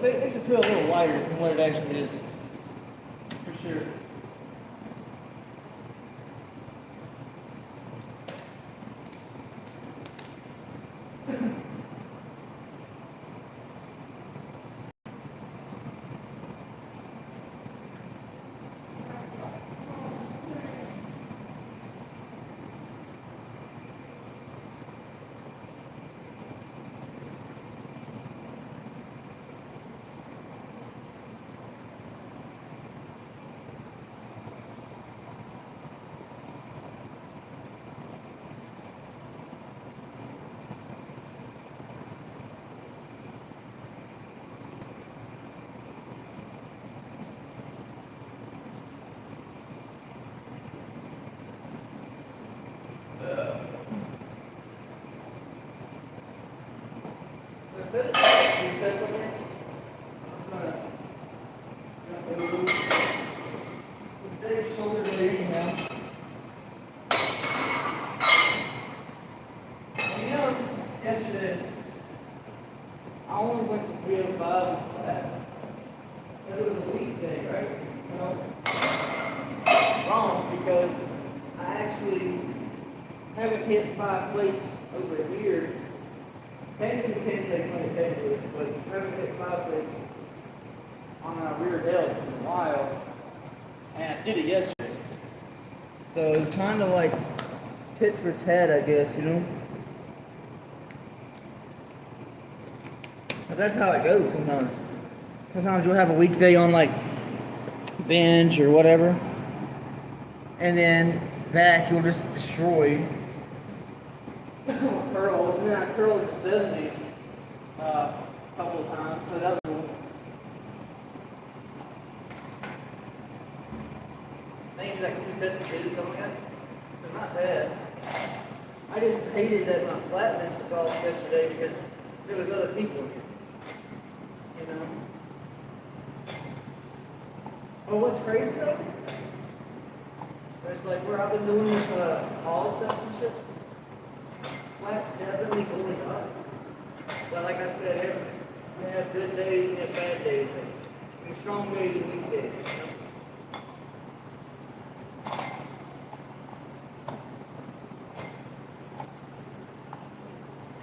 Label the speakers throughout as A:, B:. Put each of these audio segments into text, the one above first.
A: it makes it feel a little lighter than what it actually is. For sure. Yesterday, I only went to 305 for that. But it was a weekday, right? You know? Wrong, because I actually haven't hit 5 plates over a year. Technically 10 days, technically, but I haven't hit 5 plates on our rear delts in a while. And I did it yesterday. So it's kind of like tit for tat, I guess, you know? But that's how it goes sometimes. Sometimes you'll have a weekday on like bench or whatever, and then back you'll just destroy curls. And then I curled in the 70s a couple of times, so that was cool. I think it was like 2 sets of 2, something like that. So not bad. I just hated that my flat bench was off yesterday because there was other people here. You know? Oh, what's crazy though? It's like where I've been doing this all sets and shit. Flat's definitely going up. But like I said, you have good days and you have bad days. You have strong days and weak days. You know?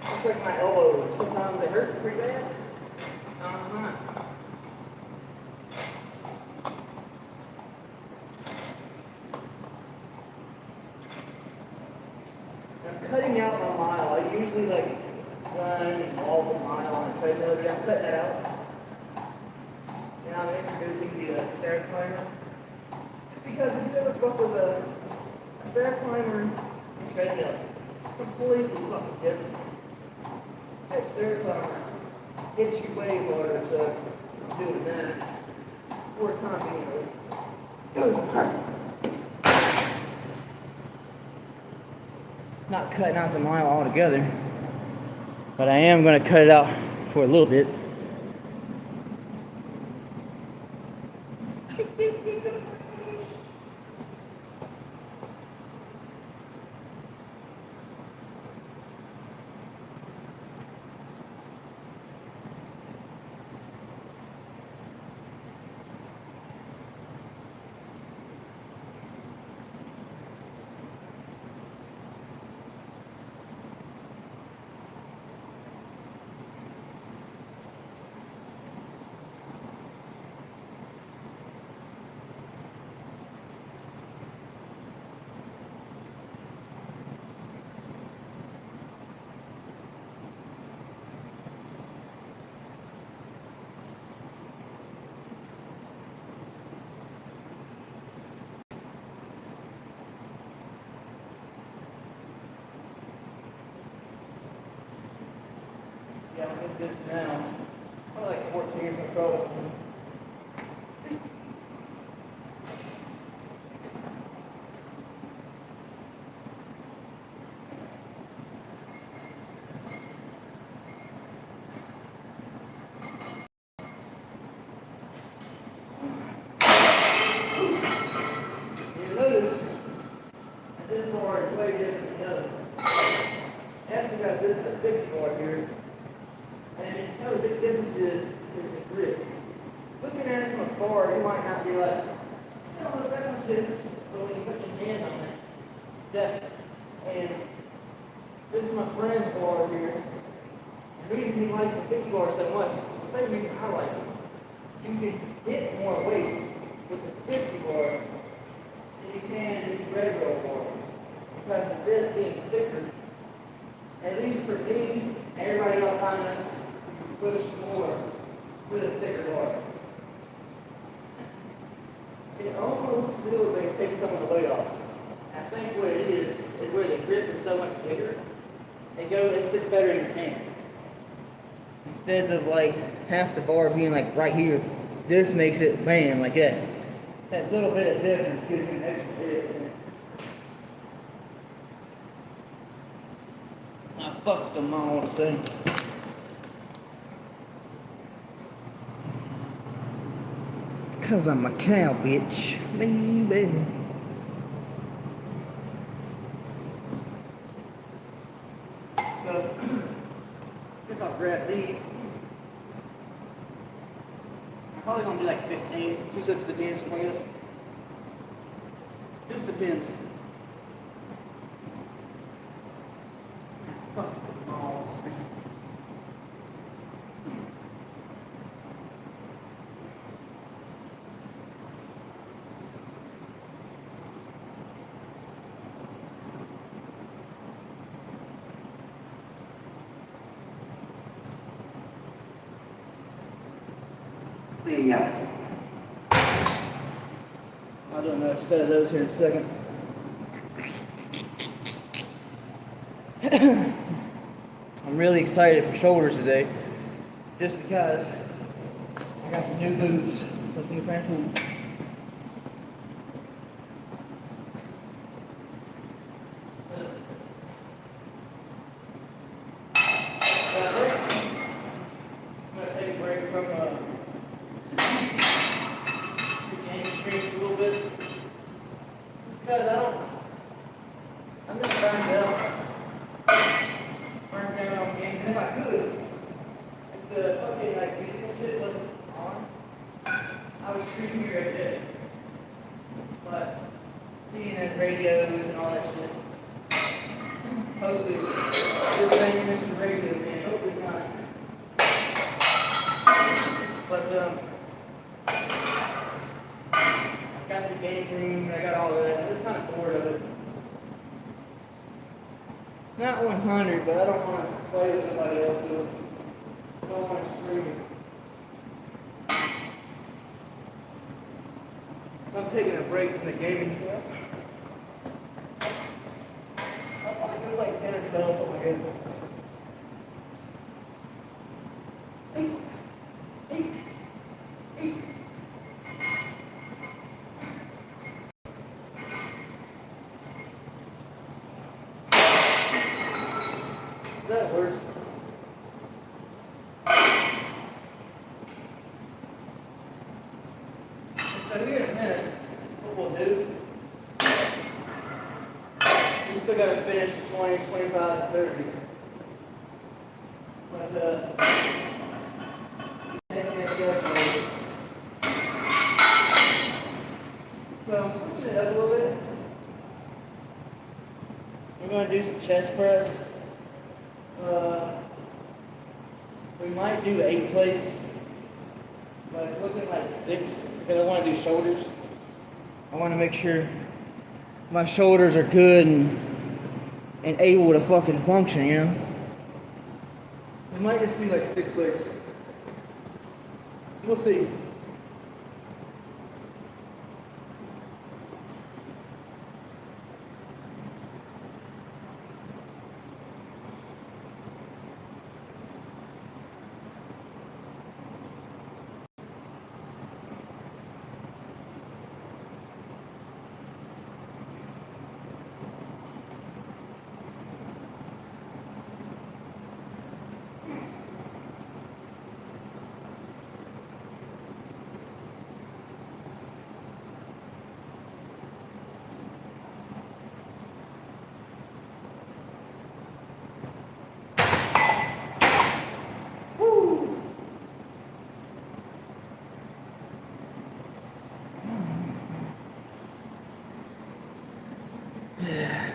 A: It's like my elbows. Sometimes they hurt pretty bad. I'm cutting out my mile. I usually like run all the mile on a treadmill, but I'm cutting that out. And I'm introducing the stair climber. Just because if you ever fuck with a stair climber and treadmill, completely fucking different. That stair climber hits you way harder to doing that. For a time being at least. Not cutting out the mile altogether, but I am going to cut it out for a little bit. Yeah, I'm in this now. I'm like 14 years in trouble. You notice that this bar is way different than the other. That's because this is a 50 bar here. And you know the big difference is the grip. bar, you might not be like, you know, that one's different. But when you put your hand on it, definitely. And this is my friend's bar here. The reason he likes the 50 bar so much, the same reason I like it. You can hit more weight with the 50 bar than you can this regular bar. Because of this being thicker, at least for me, everybody else I know, you can push more with a thicker bar. It almost feels like it takes some of the weight off. And I think what it is where the grip is so much bigger, it fits better in your hand. Instead of like half the bar being like right here, this makes it bam like that. That little bit of difference gives you an extra hit. I fucked them all the same. Cause I'm a cow bitch, baby. So, I guess I'll grab these. I'm probably gonna do like 15, 2 sets of 15, something like that. Just depends. Yeah. I'll do another set of those here in a second. I'm really excited for shoulders today, just because I got some new boots. Looking at that cool. Radios and all that shit. Hopefully, this ain't Mr. Radio, man. Hopefully not. But, got the game room, I got all that. I'm just kind of bored of it. Not 100, but I don't want to play with anybody else with it. I don't want to stream it. I'm taking a break from the gaming stuff. Like 10 or 12, something like that. That works. So here in a minute, what we'll do, we still got to finish the 20s, 25s, and 30s. But, so I'm switching it up a little bit. We're going to do some chest press. We might do 8 plates, but it's looking like 6 because I want to do shoulders. I want to make sure my shoulders are good and able to fucking function, you know? We might just do like 6 plates. We'll see.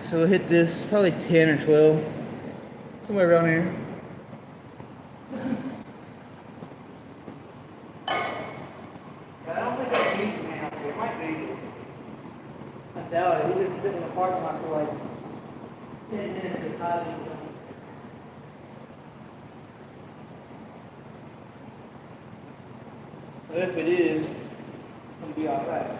A: So we'll hit this probably 10 or 12, somewhere around here. I don't think that's easy, man. It might be. I doubt it. He's been sitting in the parking lot for like 10 minutes or 5 minutes. So if it is, it's going to be alright.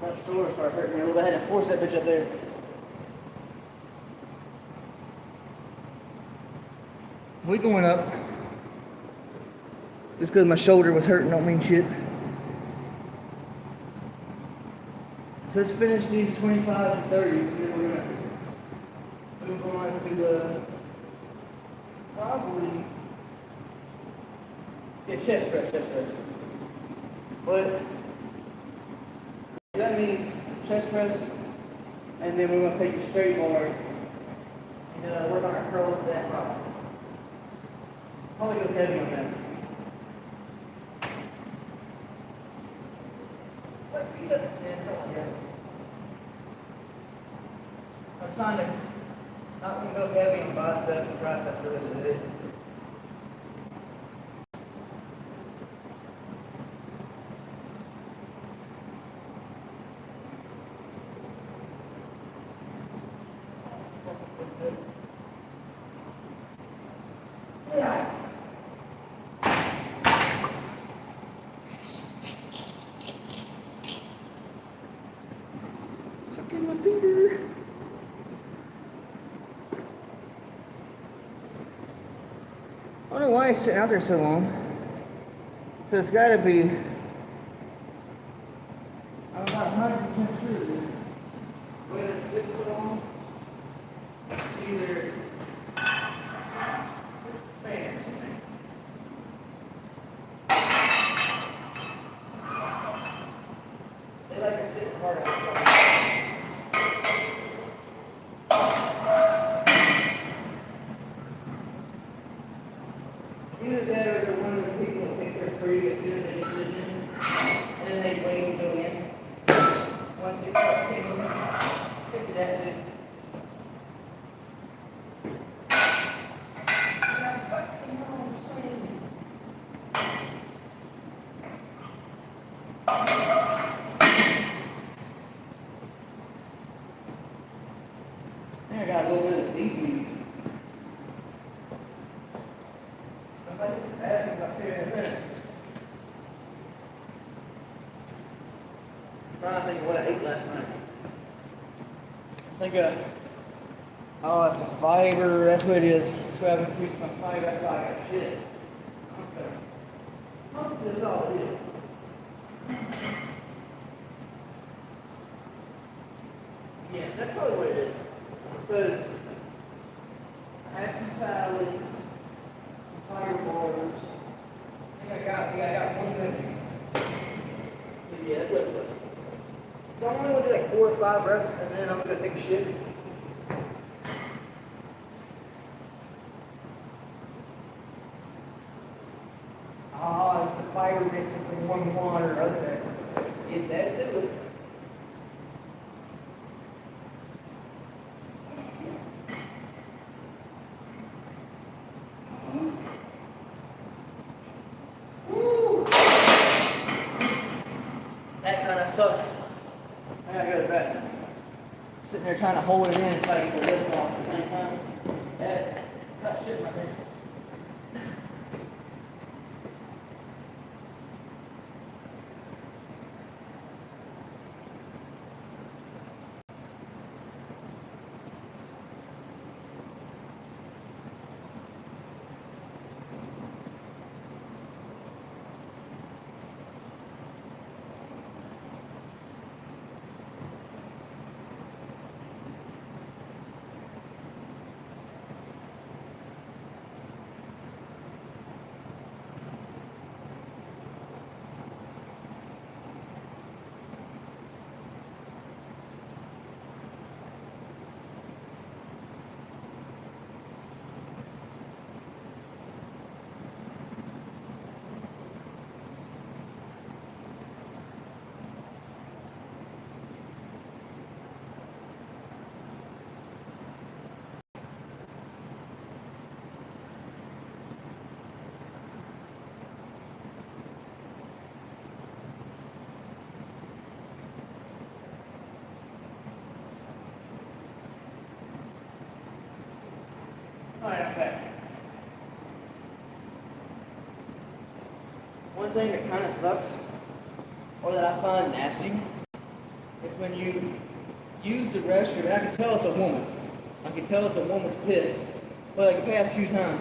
A: Left shoulder started hurting me a little bit. I had to force that bitch up there. We going up. Just because my shoulder was hurting don't mean shit. So let's finish these 25s and 30s, and then we're gonna move on to probably chest press. But that means chest press, and then we're gonna take the straight bar and work on our curls to that problem. Probably go heavy on that. Like 3 sets of 10, something like that. I'm trying to not go heavy on biceps and triceps really today. Sucking my beater. I don't know why it's sitting out there so long. So it's got to be. I'm about 100% sure that whether it's sitting so long, it's either it's the fan. They like to sit hard outside. Either that or they're one of those people that think they're free as soon as they get to the gym, and then they wait and go in. Once it starts tingling, pick that dude. I got a little bit of deep use. I'm trying to think of what I ate last night. I think oh, it's the fiber, that's what it is. So I've increased my fiber, that's why I got shit. Okay. Mostly that's all it is. Yeah, that's probably what it is. Because I had some salads, some fiber bars. I got one cookie. So yeah, that's what it was. So I'm only going to do like 4 or 5 reps, and then I'm going to take a shit. It's the fiber mixing from one or other. Get that, do it. sitting there trying to hold it in and try to get the lift off at the same time. That got shit in my pants. Alright, I'm back. One thing that kind of sucks, or that I find nasty, is when you use the restroom, and I can tell it's a woman. I can tell it's a woman's piss. But like the past few times,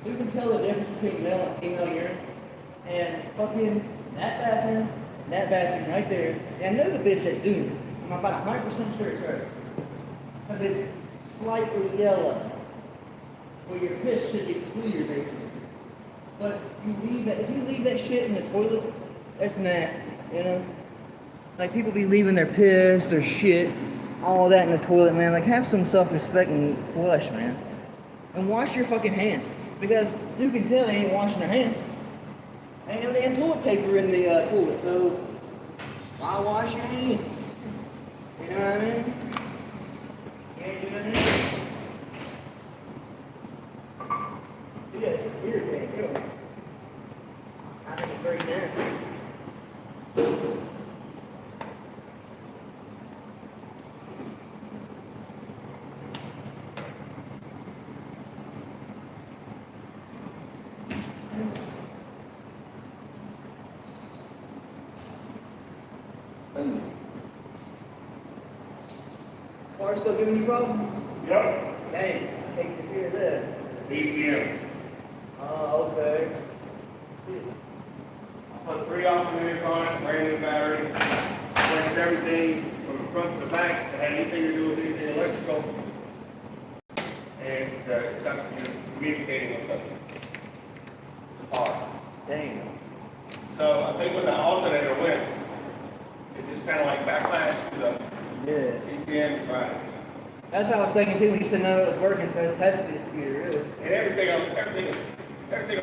A: you can tell the difference between male and female urine. And fucking that bathroom right there, and I know the bitch that's doing it. I'm about 100% sure it's her. But it's slightly yellow. Well, your piss should be clear, basically. But if you leave that shit in the toilet, that's nasty, you know? Like, people be leaving their piss, their shit, all that in the toilet, man. Like, have some self-respect and flush, man. And wash your fucking hands. Because you can tell they ain't washing their hands. Ain't no damn toilet paper in the toilet, so why wash your hands? You know what I mean? You ain't doing anything. Yeah, it's just irritating, really. I think it's very nasty. Car still giving you problems?
B: Yep.
A: Dang, I hate to hear that.
B: It's ECM.
A: Oh, okay.
B: I put 3 alternators on it, brand new battery, replaced everything from the front to the back that had anything to do with anything electrical. And it's not communicating with the car.
A: Dang.
B: So I think when the alternator went, it just kind of like backlashed to the ECM right.
A: That's what I was thinking too when you said no, it was working, so it has to be the computer, really.
B: And everything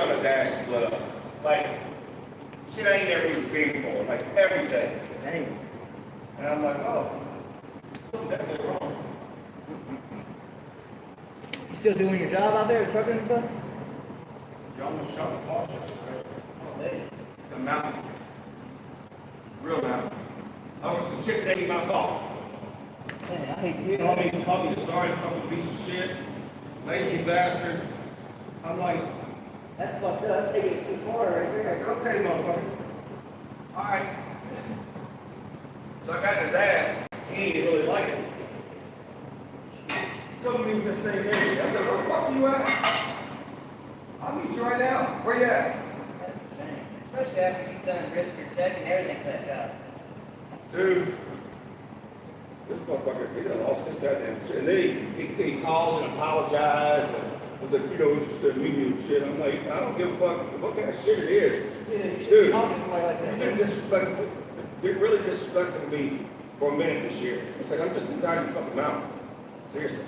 B: on the dash is lit up. Like, shit I ain't never even seen before. Like, everything.
A: Dang.
B: And I'm like, oh, something definitely wrong.
A: You still doing your job out there, trucking and stuff?
B: You almost shot the Porsche.
A: Oh, dang.
B: The mountain. Real mountain. I was some shit that ain't my fault.
A: Man, I hate to hear that.
B: Call me a sorry fucking piece of shit. Lazy bastard. I'm like,
A: That's fucked up. That's taking it too far right
B: I
A: there.
B: said, okay, motherfucker. Alright. So I got in his ass. He didn't really like it. Come to me with the same energy. I said, where the fuck are you at? I'll meet you right now. Where you at?
A: That's a shame. Especially after you've done risk your check and everything for that job.
B: Dude, this motherfucker, he done lost his goddamn shit. And then he called and apologized and was like, it's just that medium shit. I'm like, I don't give a fuck what kind of shit it is.
A: Yeah, you should
B: Dude,
A: be talking to somebody like
B: you've
A: that.
B: been disrespectful. You're really disrespectful to me for a minute this year. It's like, I'm just tired of your fucking mouth. Seriously.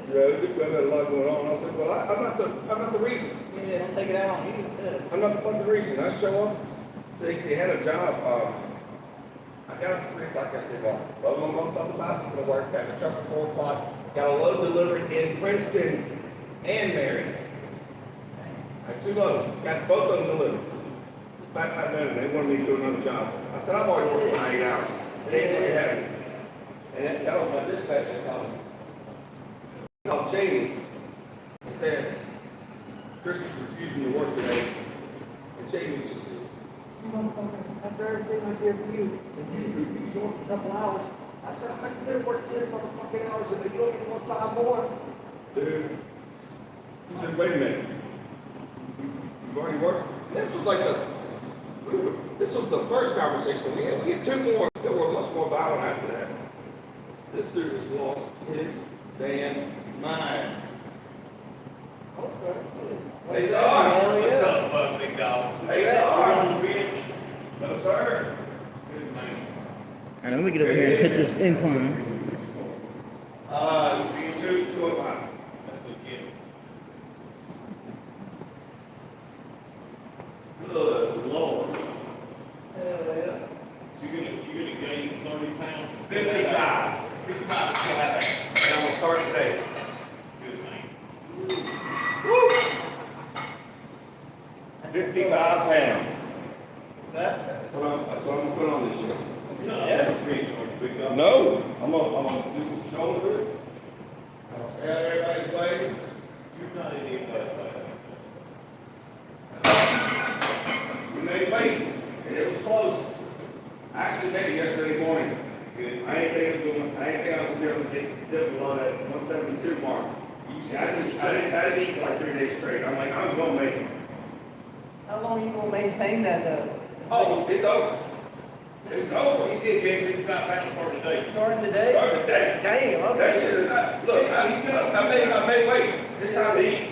B: You know, we've got a lot going on. I said, well, I'm not the reason.
A: Yeah, don't take it out on you. Yeah.
B: I'm not the fucking reason. I show up, they had a job, I got up at 3 o'clock yesterday morning. Rode my motherfucking bicycle to work, got the truck at 4 o'clock, got a load delivered in Princeton and Marion. I had 2 loads, got both of them delivered. Back by noon, they wanted me to do another job. I said, I've already worked my 8 hours. It ain't really happening. And that was my dispatcher calling. Called Jamie and said, Chris is refusing to work today. And Jamie just said, you motherfucker, after everything I did for you, and you refused to work a couple hours. I said, I could work 10 motherfucking hours and then you only want 5 more. Dude. He said, wait a minute. You've already worked? This was like this was the first conversation we had. We had 2 more that were much more violent after that. This dude has lost his damn mind.
A: Okay.
B: Hey, Czar.
C: What's up, big dog?
B: Hey,
C: You
B: Czar.
C: on the bench?
B: No, sir.
C: Good man.
A: All right, let me get over here and hit this incline.
B: 205.
C: That's the kid.
B: Good Lord.
A: Hell yeah.
C: So you're gonna gain 30 pounds?
B: 55.
C: 55 is still have that.
B: And I'm gonna start today.
C: Good man.
B: Woo! 55 pounds. That's what I'm gonna put on this year.
C: You're not average bench, are you, big dog?
B: No, I'm gonna do some shoulders. I'm gonna stay out everybody's way.
C: You're not in any place like
B: We made weight, and it was close. I actually made it yesterday morning. I didn't think I was gonna be able to get below that 172 mark. I didn't eat for like 3 days straight. I'm like, I'm gonna make it.
A: How long are you gonna maintain that though?
B: Oh, it's over. It's over.
C: that. He said gain 55 pounds starting today.
A: Starting today?
B: Start today.
A: Damn,
B: That
A: okay.
B: shit is not, look, I made weight. It's time to eat.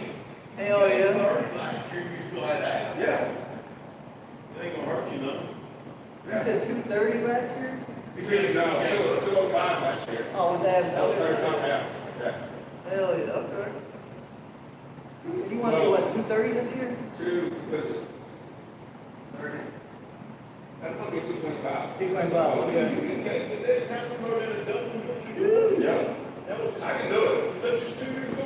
A: Hell yeah.
C: Last year you still had that.
B: Yeah.
C: It ain't gonna hurt you none.
A: You said 230 last year?
B: He's getting down to 205 last year.
A: Oh, was that?
B: That was 35 pounds. Yeah.
A: Hell yeah, okay. You want to do what, 230 this year?
B: What is it? 30. That'll put me at 225.
A: 225,
C: Okay, but that time you wrote in a double, what you do?
B: Yeah.
C: That was
B: I can do it.
C: Was that just 2 years ago?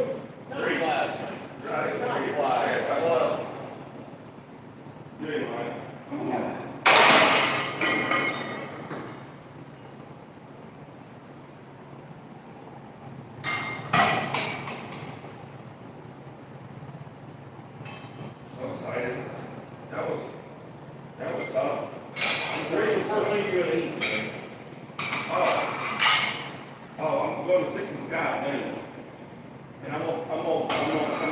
C: Time
B: 3.
C: flies, man.
B: Right.
C: Time flies.
B: You ain't lying. So excited. That was tough.
C: Where's the first thing you're gonna eat, man?
B: I'm going to Six and Sky, man. And I'm gonna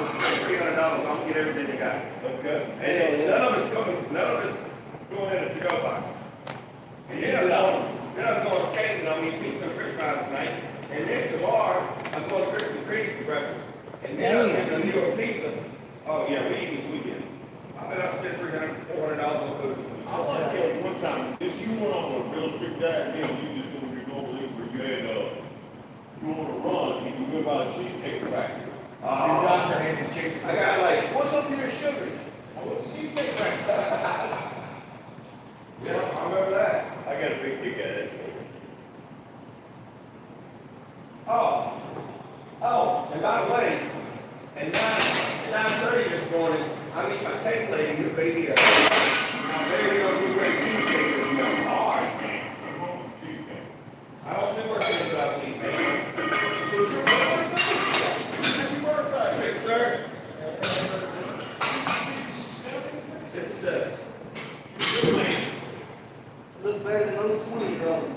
B: spend $300. I'm gonna get everything they got.
C: Okay.
B: And none of it's going in a to-go box. And then I'm going skating. I'm eating pizza and french fries tonight. And then tomorrow, I'm going to Krispy Kreme for breakfast. And then I'm getting a New York pizza. Oh yeah, we eat this weekend. I bet I spent $400 on food this week.
C: I like it one time, this you went on a real strict diet, then you just gonna be normally where you had, you wanna run, and you go by the cheesecake factory. You got your hand in chicken.
B: I got like,
C: What's up in your sugar? I went to cheesecake factory.
B: yeah, I remember that.
C: I got a big kick out of that story.
B: And by the way, at 9:30 this morning, I meet my cake lady who made me a very great cheesecake this morning.
C: All right, man. I'm on some cheesecake.
B: I don't think we're going without cheesecake.
C: So it's your birthday? Happy birthday.
B: Thank you, sir. 57.
C: Good man.
A: Look better than those 20-year-olds.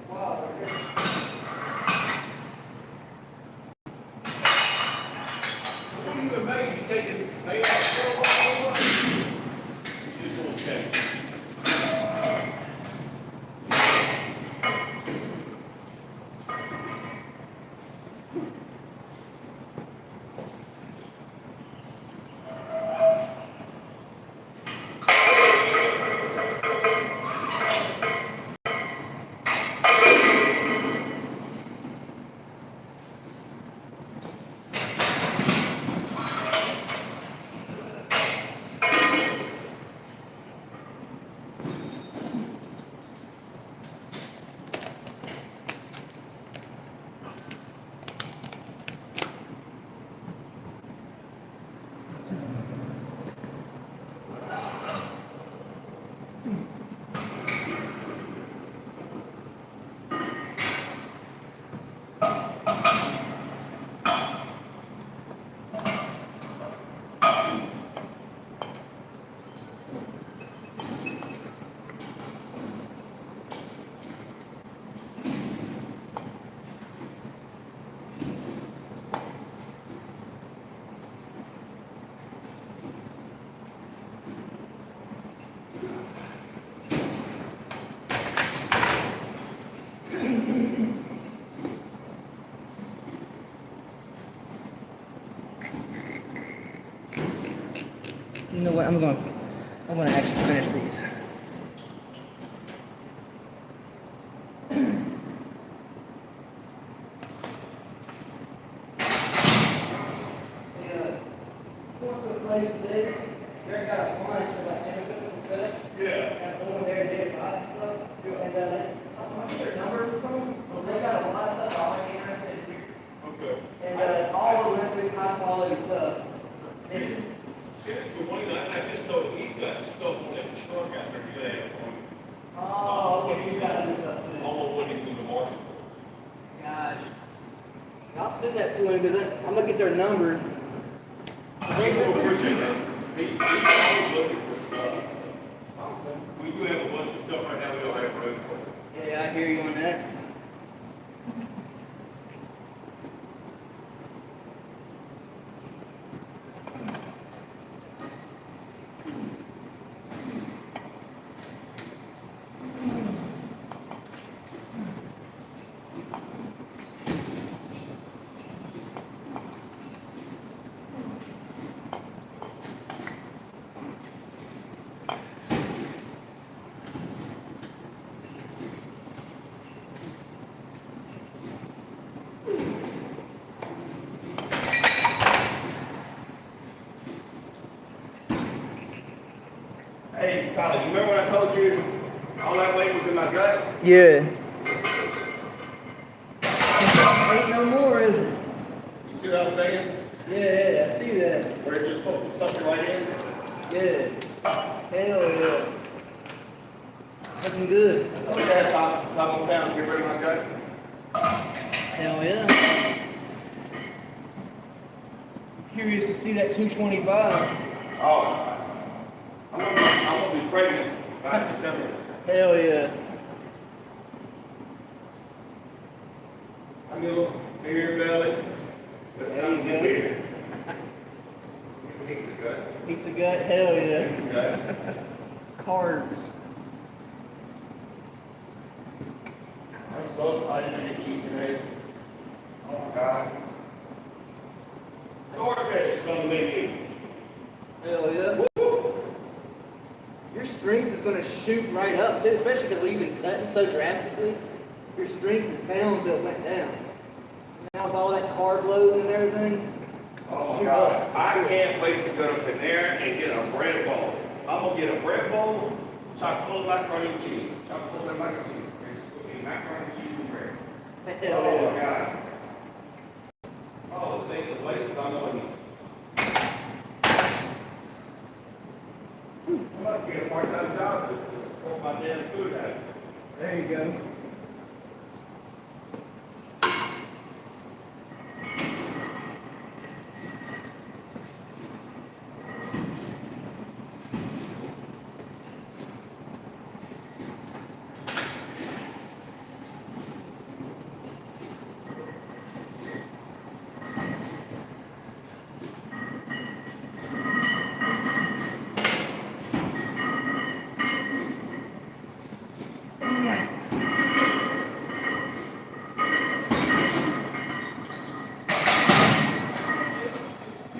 A: Wow, okay.
C: What are you gonna make? You taking pay off so long? You just want to check.
A: You know what? I'm gonna actually finish these. Going to a place today. They got a lunch for like chemical set.
C: Yeah.
A: And over there did buy some stuff. And how much their number from? Well, they got a lot of stuff. All I can understand here.
C: Okay.
A: And all the liquid, high quality stuff. It's
C: Send it to Wayne, I just know he got stuff on that truck out there today.
A: oh, okay. You gotta do stuff too.
C: Almost what he's in the market
A: Gosh. I'll send that to him because I'm gonna get their number.
C: for. He will appreciate that. He's always looking for stuff. We do have a bunch of stuff right now we don't have room for.
A: Yeah, I hear you on that.
B: Hey, Tyler, you remember when I told you all that weight was in my gut?
A: Yeah. Ain't no more, is it?
B: You see what I was saying?
A: Yeah, I see that.
B: Where it just put something right in?
A: Yeah. Hell yeah. Looking good.
B: I told you I had 5 more pounds to get rid of my gut.
A: Hell yeah. Curious to see that 225.
B: Oh, I'm gonna be pregnant by December.
A: Hell yeah.
B: I get a little beer belly. That's
A: There
B: not
A: you
B: a
A: go.
B: beer. Pizza gut.
A: Pizza gut, hell yeah.
B: Pizza gut.
A: Carbs.
B: I'm so excited to eat today. Oh my God. Swordfish is on the menu.
A: Hell yeah. Your strength is going to shoot right up too, especially because we've been cutting so drastically. Your strength is bound to went down. Now with all that carb load and everything.
B: Oh my
A: shoot
B: God.
A: up.
B: I can't wait to go up in there and get a bread bowl. I'm gonna get a bread bowl, chock full of macaroni and cheese. Chock full of macaroni and cheese. It's macaroni and cheese and bread.
A: Hell
B: Oh
A: yeah.
B: my God. Oh, the places I'm going. I'm about to get a part-time job to support my damn food habit.
A: There you go.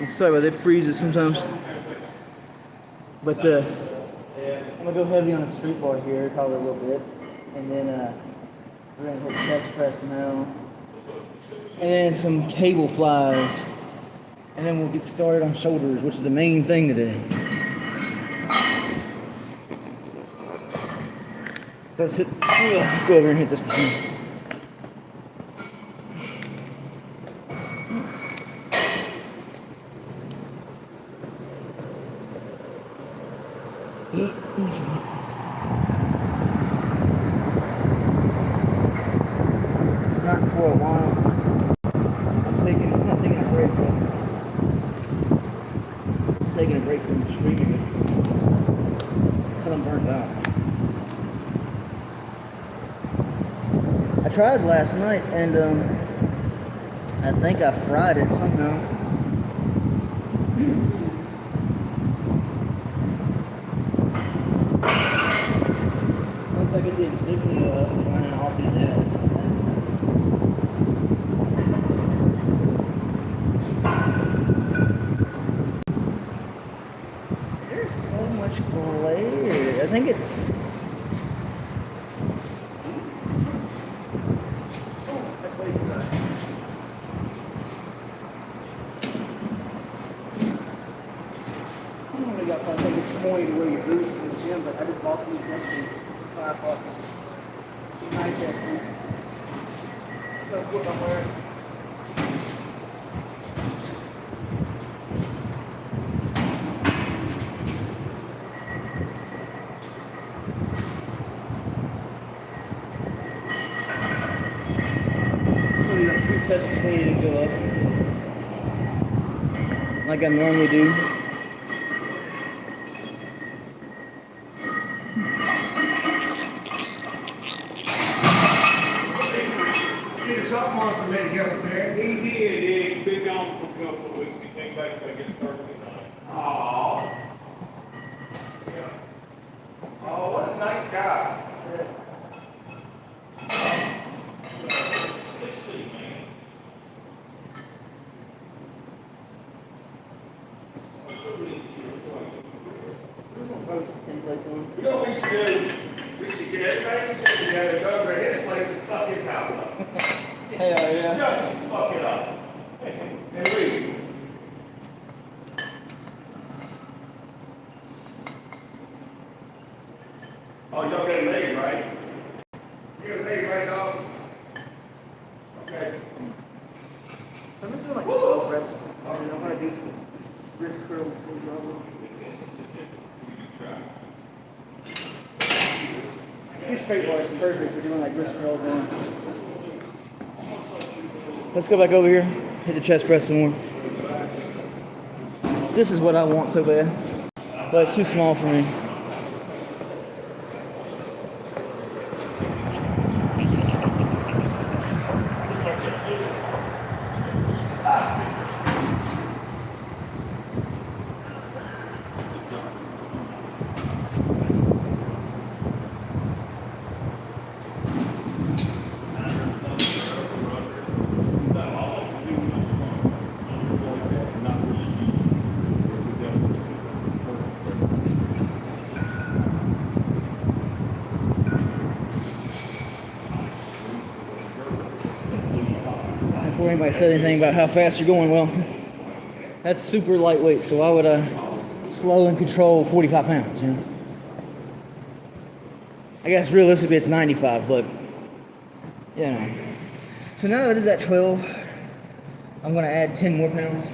A: Sorry about that, freezes sometimes. But I'm gonna go heavy on the street bar here, probably a little bit, and then we're gonna hit chest press now, and then some cable flies, and then we'll get started on shoulders, which is the main thing today. So let's go over and hit this machine. Not for a while. I'm not taking a break from streaming until I'm burnt out. I tried last night and I think I fried it somehow. Once I get the insignia up and running, I'll be there. think it's. Oh, that's way too high. I only got, I think it's 20 to wear your boots in the gym, but I just bought these yesterday for $5. Nice ass boots. So what I'm wearing. So we got 2 sets of 20 to go up. Like I normally do.
B: See the truck monster made a guest appearance.
C: He did, yeah, he's been gone for a couple of weeks, he came back, I guess, Thursday night.
B: Aww. Oh, what a nice guy.
C: Let's see, man.
A: I'm gonna throw some templates on.
B: You know what we should do? We should get everybody in the gym together, go over to his place and fuck his house up.
A: Hell yeah.
B: Just fuck it up. And leave. Oh, y'all got a maid, right? You got a maid, right, dog? Okay.
A: I'm just doing like 12 reps. And I'm gonna do some wrist curls for the level. Your straight bar is perfect for doing like wrist curls on. Let's go back over here, hit the chest press some more. This is what I want so bad, but it's too small for me. Before anybody said anything about how fast you're going, well, that's super lightweight, so I would slow and control 45 pounds, you know. I guess realistically it's 95, but, you know. So now that I did that 12, I'm gonna add 10 more pounds.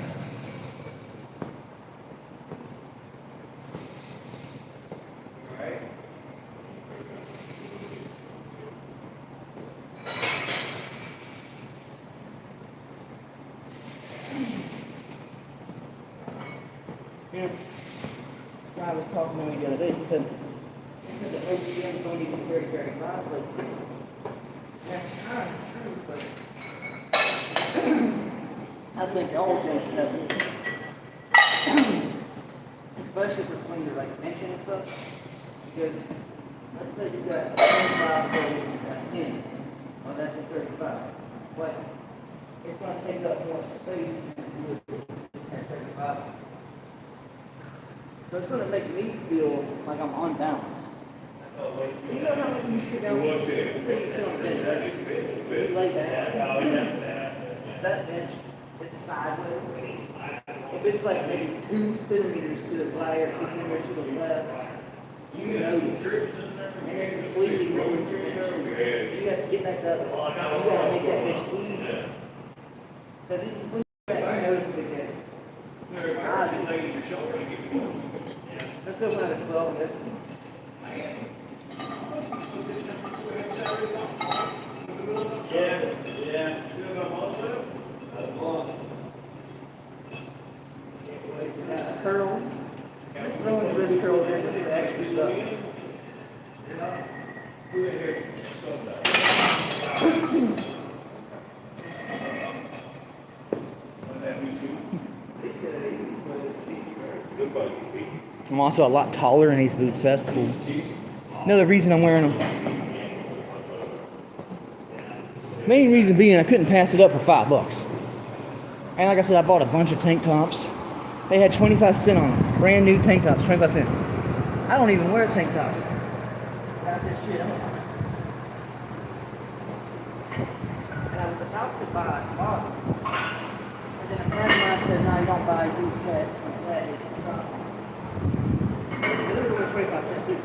A: You know, I was talking to him the other day, he said the OCMs don't even carry 35 plates. That's kind of true, but I think all gyms should have it. Especially for cleaner, like benching and stuff. Because, let's say you've got 25 plates, you've got 10. Well, that's a 35. But it's going to take up more space than you would at 35. So it's going to make me feel like I'm on balance. You know how when you sit down, say you sit on bench, right? You lay down, that bench is sideways. If it's like maybe 2 centimeters to the right or 2 centimeters to the left, you notice. And you're completely rolling through it. You have to get back to the other. You got to make that bench even. Because when you're back, you notice a big head. Let's go for another 12 minutes.
C: Yeah.
A: That's curls. Just throwing the wrist curls in just for extra stuff. I'm also a lot taller in these boots, so that's cool. Another reason I'm wearing them. Main reason being I couldn't pass it up for $5. And like I said, I bought a bunch of tank tops. They had 25 cents on them. Brand new tank tops, 25 cents. I don't even wear tank tops. And I said, shit, and I was about to buy a bottle. And then a friend of mine said, no, you don't buy used pets from that. It was only 25 cents too.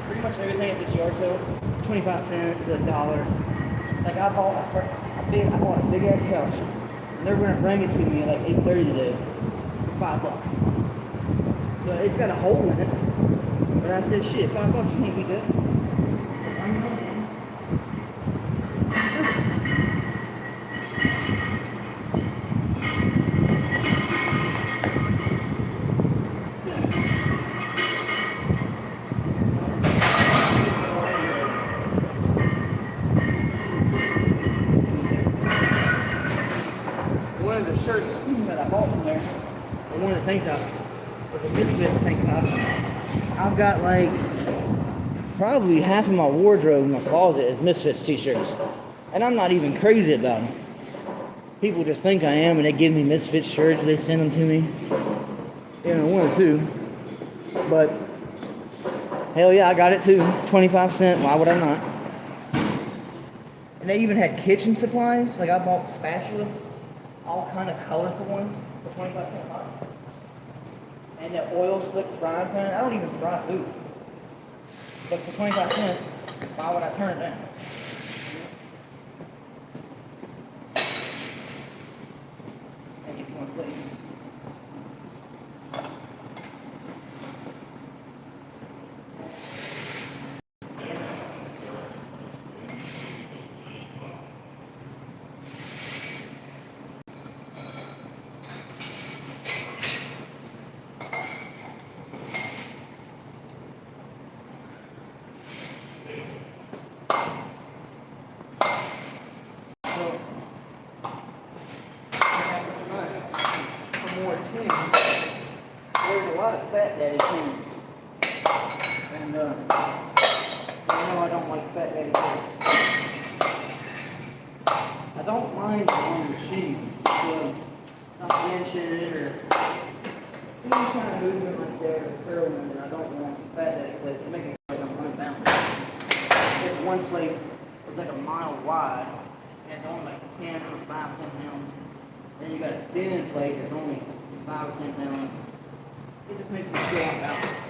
A: Pretty much everything at this yard sale, 25 cents to $1. Like I bought a big ass couch. And they're gonna bring it to me at like 8:30 today for $5. So it's got a hole in it. But I said, shit, $5, you can't beat that. One of the shirts that I bought from there, or one of the tank tops, was a Misfits tank top. I've got like probably half of my wardrobe in my closet is Misfits t-shirts. And I'm not even crazy about them. People just think I am and they give me Misfits shirts, they send them to me. You know, one or two. But hell yeah, I got it too. 25 cents, why would I not? And they even had kitchen supplies. Like I bought spatulas, all kind of colorful ones for 25 cents. And the oil slick frying pan. I don't even fry food. But for 25 cents, why would I turn it down? I guess one plate. There's a lot of fat daddy things. And I know I don't like fat daddy things. I don't mind on machines, not benching or any kind of movement like that or curling, and I don't want fat daddy plates to make it like I'm unbalanced. This one plate was like a mile wide, and it's only like 10 or 5, 10 pounds. Then you got a thin plate that's only 5 or 10 pounds. It just makes me feel unbalanced.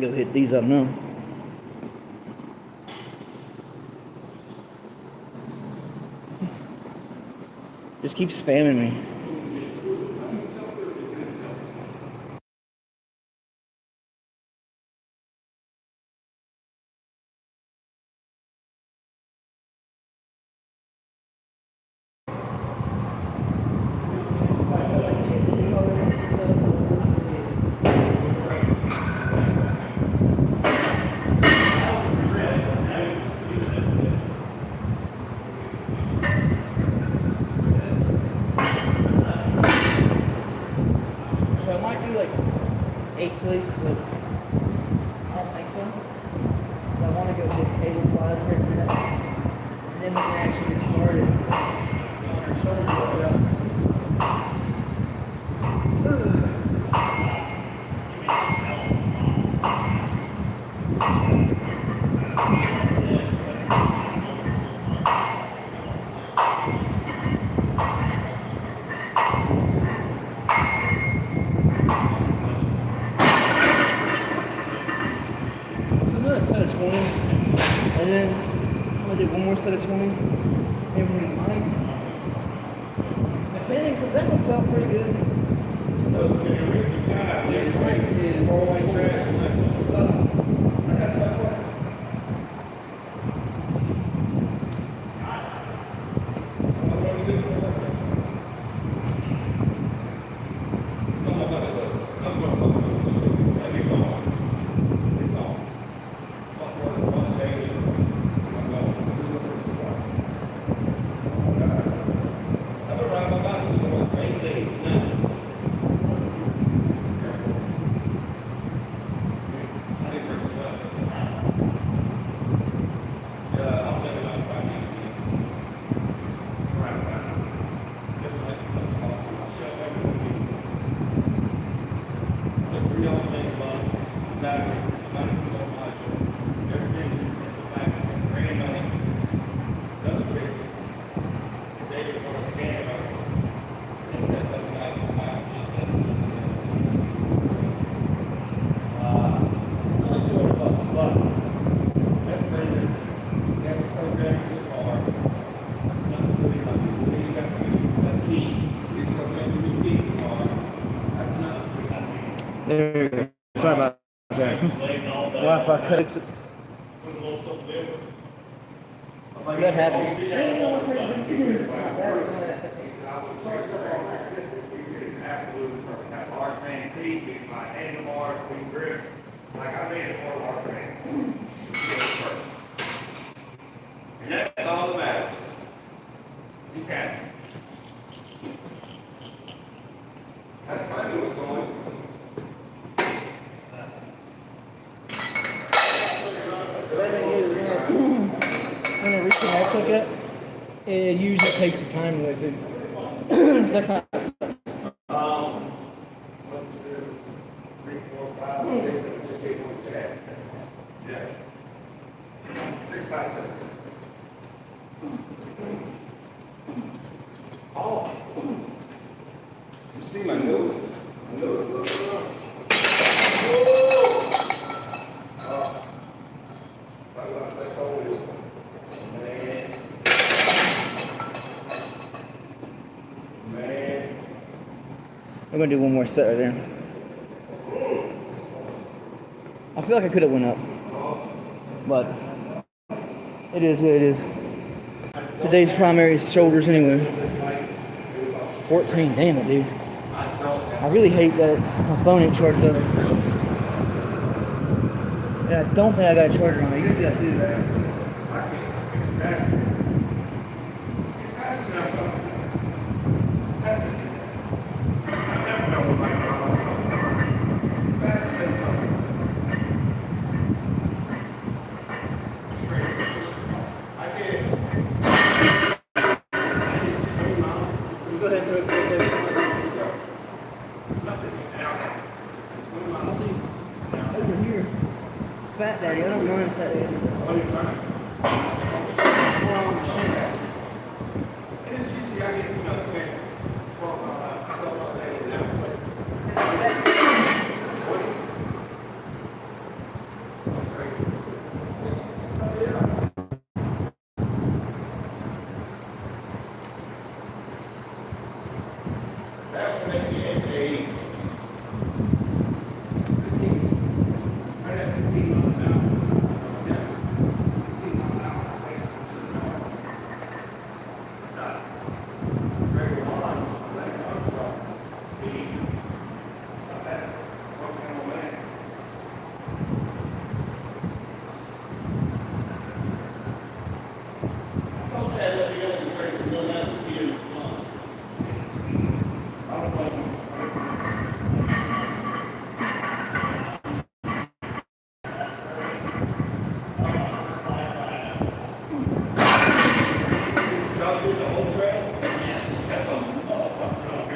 A: Go hit these up now. Just keep spamming me. So I might do like 8 plates, but I don't think so. So I want to go get cable flies here in a minute. And then we can actually get started on our shoulder workout. Set of 20, and then I'm gonna do one more set of 20, and we might, depending, because that one felt pretty good. Yeah, it's right. It's more white trash and like stuff. That's my point.
B: money so much. Everything in the back is going brand money. Another place, they didn't want to stand on it. And that doesn't like it's only $200, but that's pretty good. They have a program to the car. That's not really like you got the key. You can go get the new key in the car. That's not
A: There you go. Sorry about that. Wi-Fi cut. That happens.
B: He said, I would he said it's absolutely perfect. That large man seat, it's like handlebars, between grips. Like I made it for a large man. He said it's perfect. And that's all that matters. He's happy. That's my newest one.
A: The thing is, when it reconnects like that, it usually takes the time with it. So that kind of
B: 1, 2, 3, 4, 5, 6, 7, just hit one chat. Yeah. 6 by 6. Oh. You see my nose? My nose looking up. Talk about sex on wheels. Man. Man.
A: I'm gonna do one more set right there. I feel like I could have went up, but it is what it is. Today's primary is shoulders anyway. 14, damn it, dude. I really hate that my phone ain't charged up. And I don't think I got a charger on it. Usually I do. Let's go ahead and throw it for the over here. Fat Daddy, I don't mind Fat Daddy.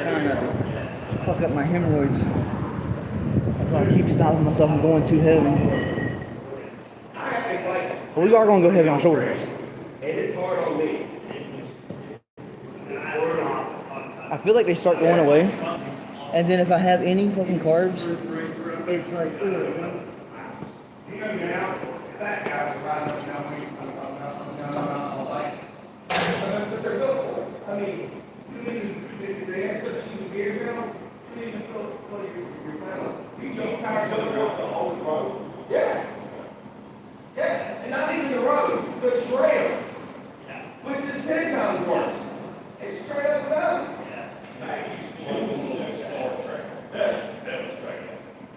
A: Trying not to fuck up my hemorrhoids. That's why I keep stopping myself from going too heavy. But we are going to go heavy on shoulders.
B: And it's hard on me.
A: I feel like they start going away. And then if I have any fucking carbs, it's like, ugh.
B: You know now, fat guys are riding up now, but they're built for it. I mean, you need they have such easy gears now, you need to put your pedal. You go power to the whole road. Yes. Yes, and not even the road, the trail, which is 10 times worse. It's straight up and down.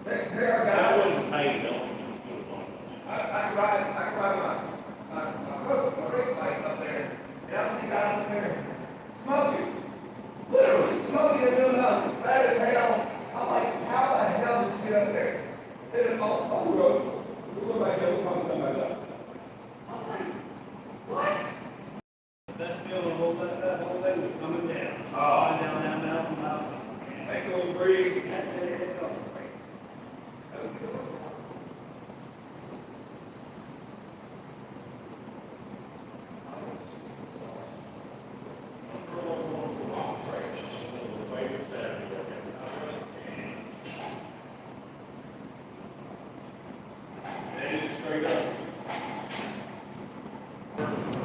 B: There are guys.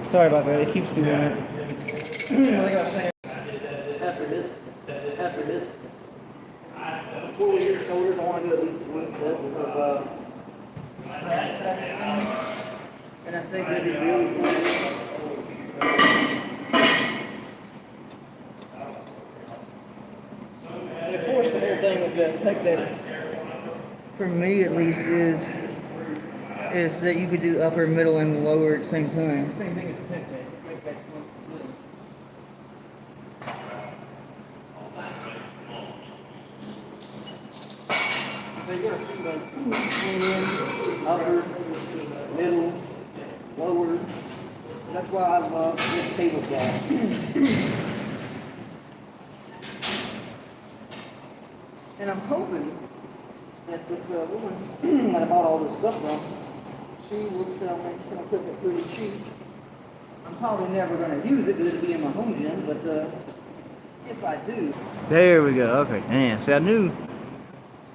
A: Sorry about that. It keeps doing it. Like I was saying, after this, before we get shoulders, I want to do at least one set of squats that I just seen. And I think it'd be really cool. And of course, the whole thing with the pec that, for me at least, is that you could do upper, middle, and lower at the same time. Same thing as the pec deck. Pec deck's one little. So you're gonna see like lean in, upper, middle, lower. That's why I love this table guy. And I'm hoping that this woman that I bought all this stuff from, she will sell me some equipment pretty cheap. I'm probably never going to use it because it'll be in my home gym, but if I do. There we go. Okay, damn. See, I knew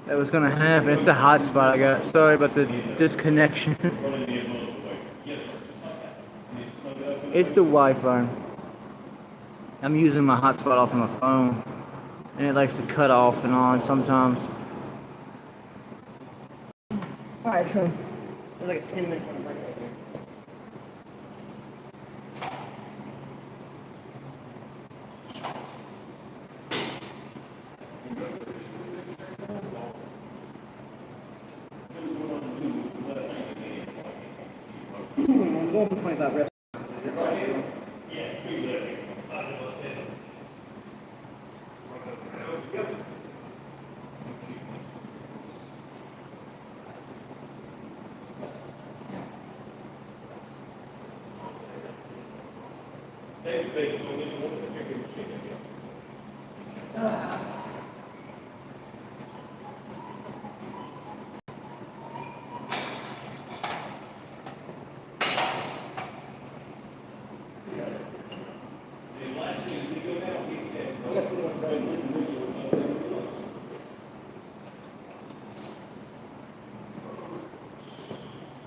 A: that was going to happen. It's the hot spot I got. Sorry about the disconnection. It's the Wi-Fi. I'm using my hotspot off of my phone, and it likes to cut off and on sometimes. Alright, so there's like a 10-minute break right here. I'm going for 25 reps.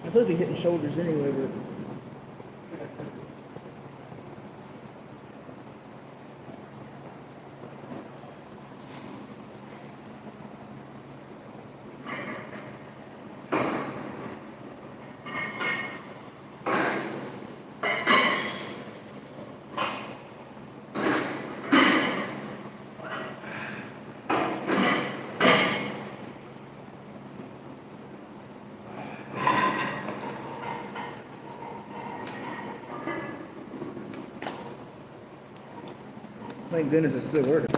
A: I supposed to be hitting shoulders anyway, but thank goodness it's still working.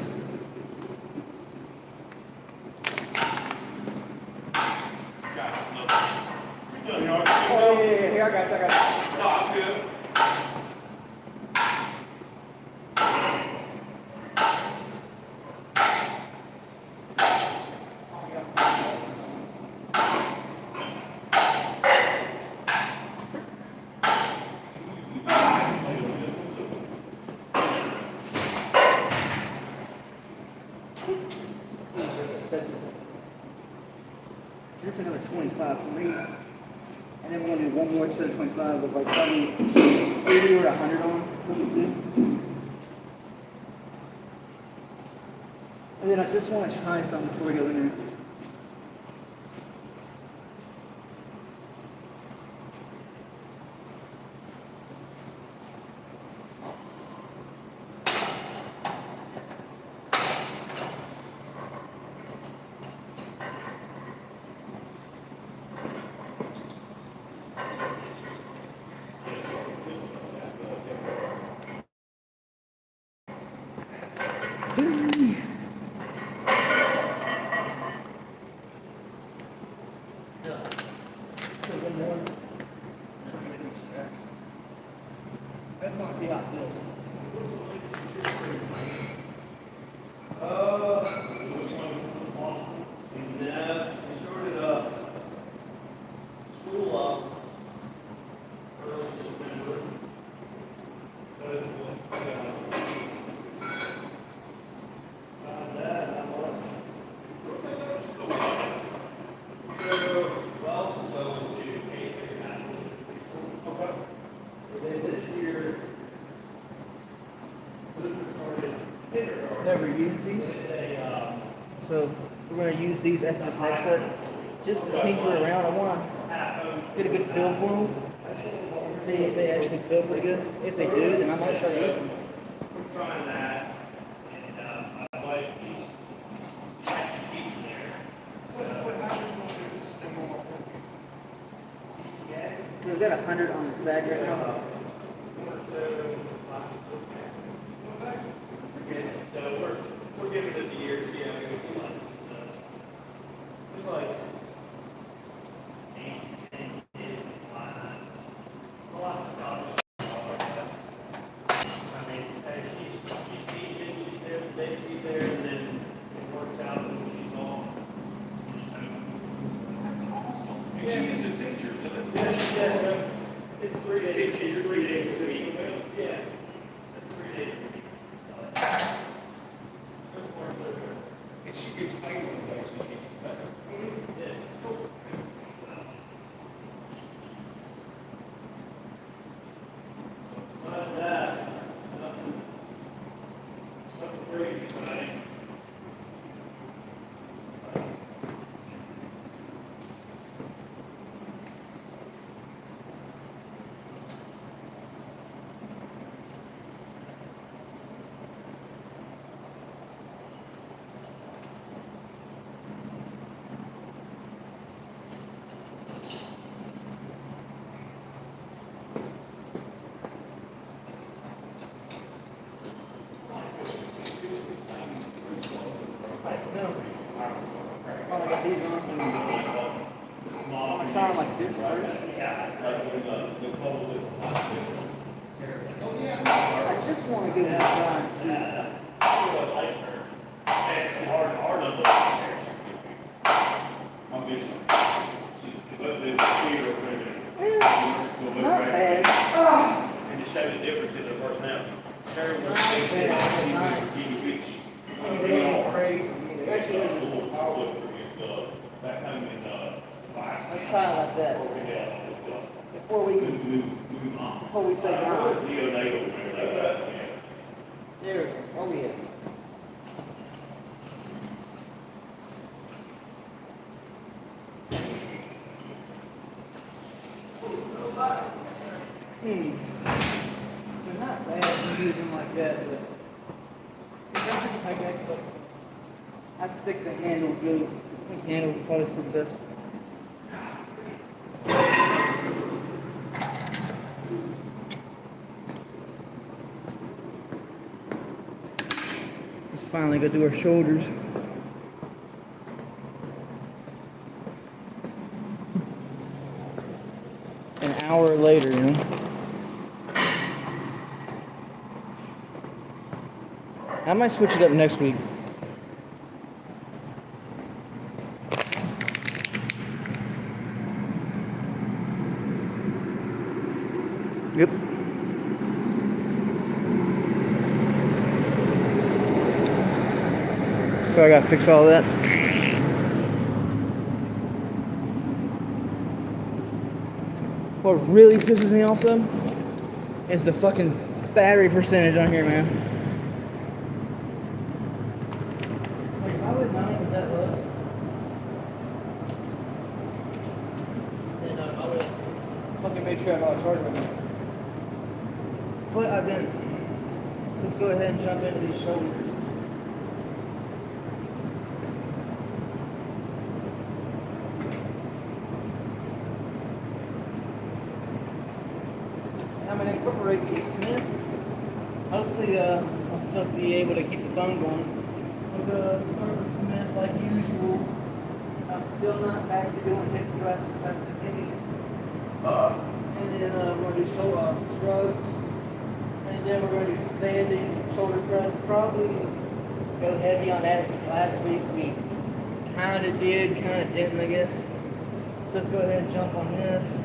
A: Oh, yeah, here, I got you.
C: No, I'm good.
A: This is another 25 for me. And then we're going to do one more set of 25 with like probably 80 or 100 on. Let's do. And then I just want to try something before we go in there. I just want to see how it feels.
C: We started school up early September. This year,
A: never used these. So we're gonna use these after this next set just to tinker around. I want to get a good feel for them. See if they actually feel pretty good. If they do, then I might start using them.
C: We're trying that, and I like these. Keep there.
A: So we've got 100 on the stack right now.
C: So we're giving it the years, yeah, I mean, it's like 8, 10, 5. A lot of stuff. I mean, she's teaching, she's there, Daisy's there, and then it works out when she's gone.
D: That's awesome. And she is a teacher, so that's
C: It's 3 days, it's 3 days a week. Yeah. It's 3 days a week.
D: and she gets paid on the day she teaches that.
C: Yeah, it's cool. Not that, nothing crazy tonight.
A: I got these on. I'm gonna try them like this first. I just want to give it a try and see. Not bad.
C: And to show the difference in their personality. Terry was TV Beach. They all crazy. Actually, there's a little powerlifter back home in
A: Let's try it like that. Before we say goodbye.
C: Neonatal.
A: There we go. Oh yeah. They're not bad to use them like that, but I stick to handles really. I think handles is probably still the best. Let's finally go do our shoulders. An hour later, you know. I might switch it up next week. Yep. So I gotta fix all that. What really pisses me off though is the fucking battery percentage on here, man. Like, if I was mine was that low, then I would fucking make sure I got a charger with me. But I've been. So let's go ahead and jump into these shoulders. I'm going to incorporate the Smith. Hopefully, I'll still be able to keep the phone going. We'll go start with Smith like usual. I'm still not back to doing hip thrust after the kidneys. And then we're going to do shoulder shrugs. And then we're going to do standing shoulder press. Probably go heavy on that since last week we kind of did, kind of didn't, I guess. So let's go ahead and jump on this.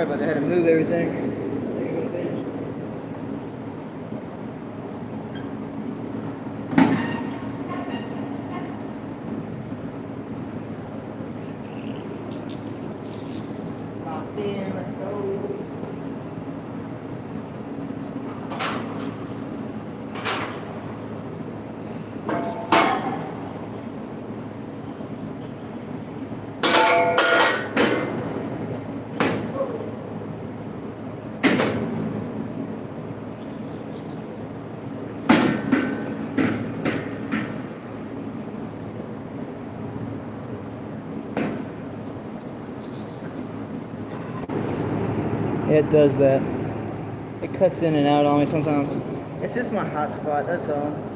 A: Sorry about that. I had to move everything. Locked in. Let's go. It does that. It cuts in and out on me sometimes. It's just my hot spot, that's all.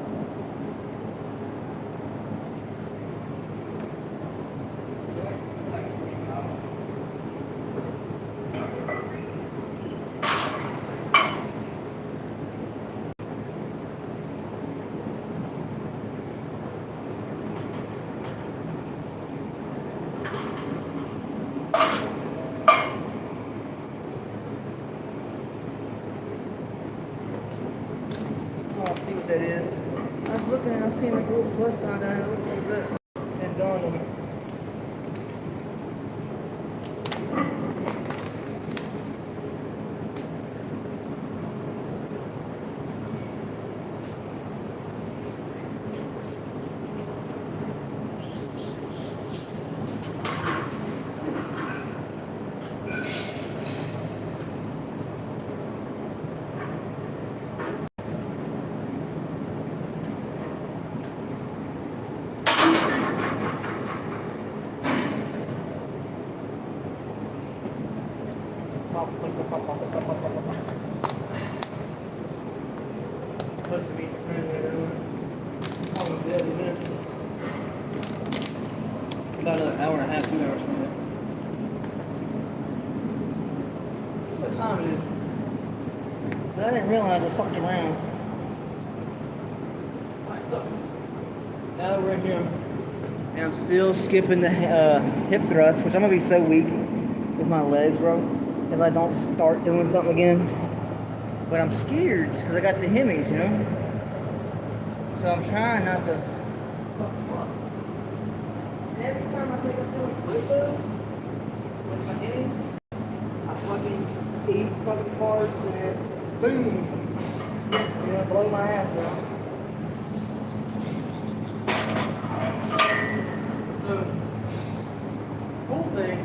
A: I'll see what that is. I was looking and I seen like a little plus sign down here. It looked like that. That dawned on me. Supposed to be friendly. About an hour and a half, 2 hours from there. What time it is? But I didn't realize I fucked around. Alright, so now we're in here. And I'm still skipping the hip thrust, which I'm gonna be so weak with my legs, bro, if I don't start doing something again. But I'm scared because I got the hemis, you know? So I'm trying not to. And every time I think I'm doing good though, with my hemis, I fucking eat fucking farts and then boom, you know, blow my ass out. So, cool thing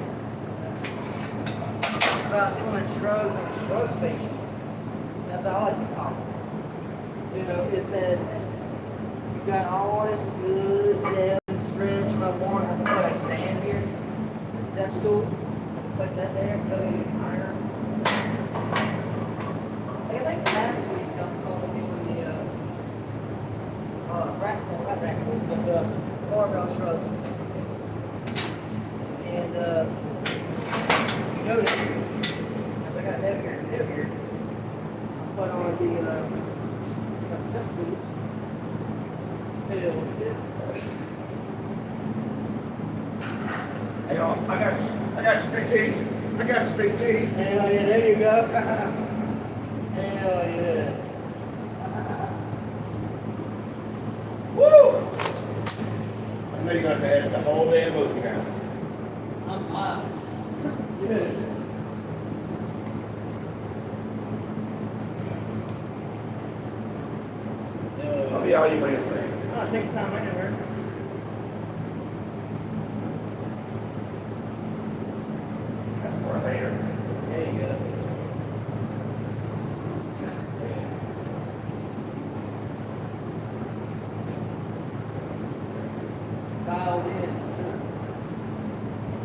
A: about doing shrugs on the shrug station, that's all I can call it. You know, is that you got all this good depth and stretch. If I want, I can put a stand here, a step stool, put that there, go even higher. Like, I think last week I saw them doing the not rack pulls, but barbell shrugs. And you notice, as I got heavier and heavier, I put on the step stool. Hell yeah.
B: Hey, y'all, I got you, Big T. I got you, Big T.
A: Hell yeah, there you go. Hell yeah.
B: Woo! I know you're gonna have to edit the whole damn movie now.
A: I'm live. Yeah.
B: I'll be all you man saying.
A: I'll take time anywhere.
B: That's for a hater.
A: There you go. Dialed in.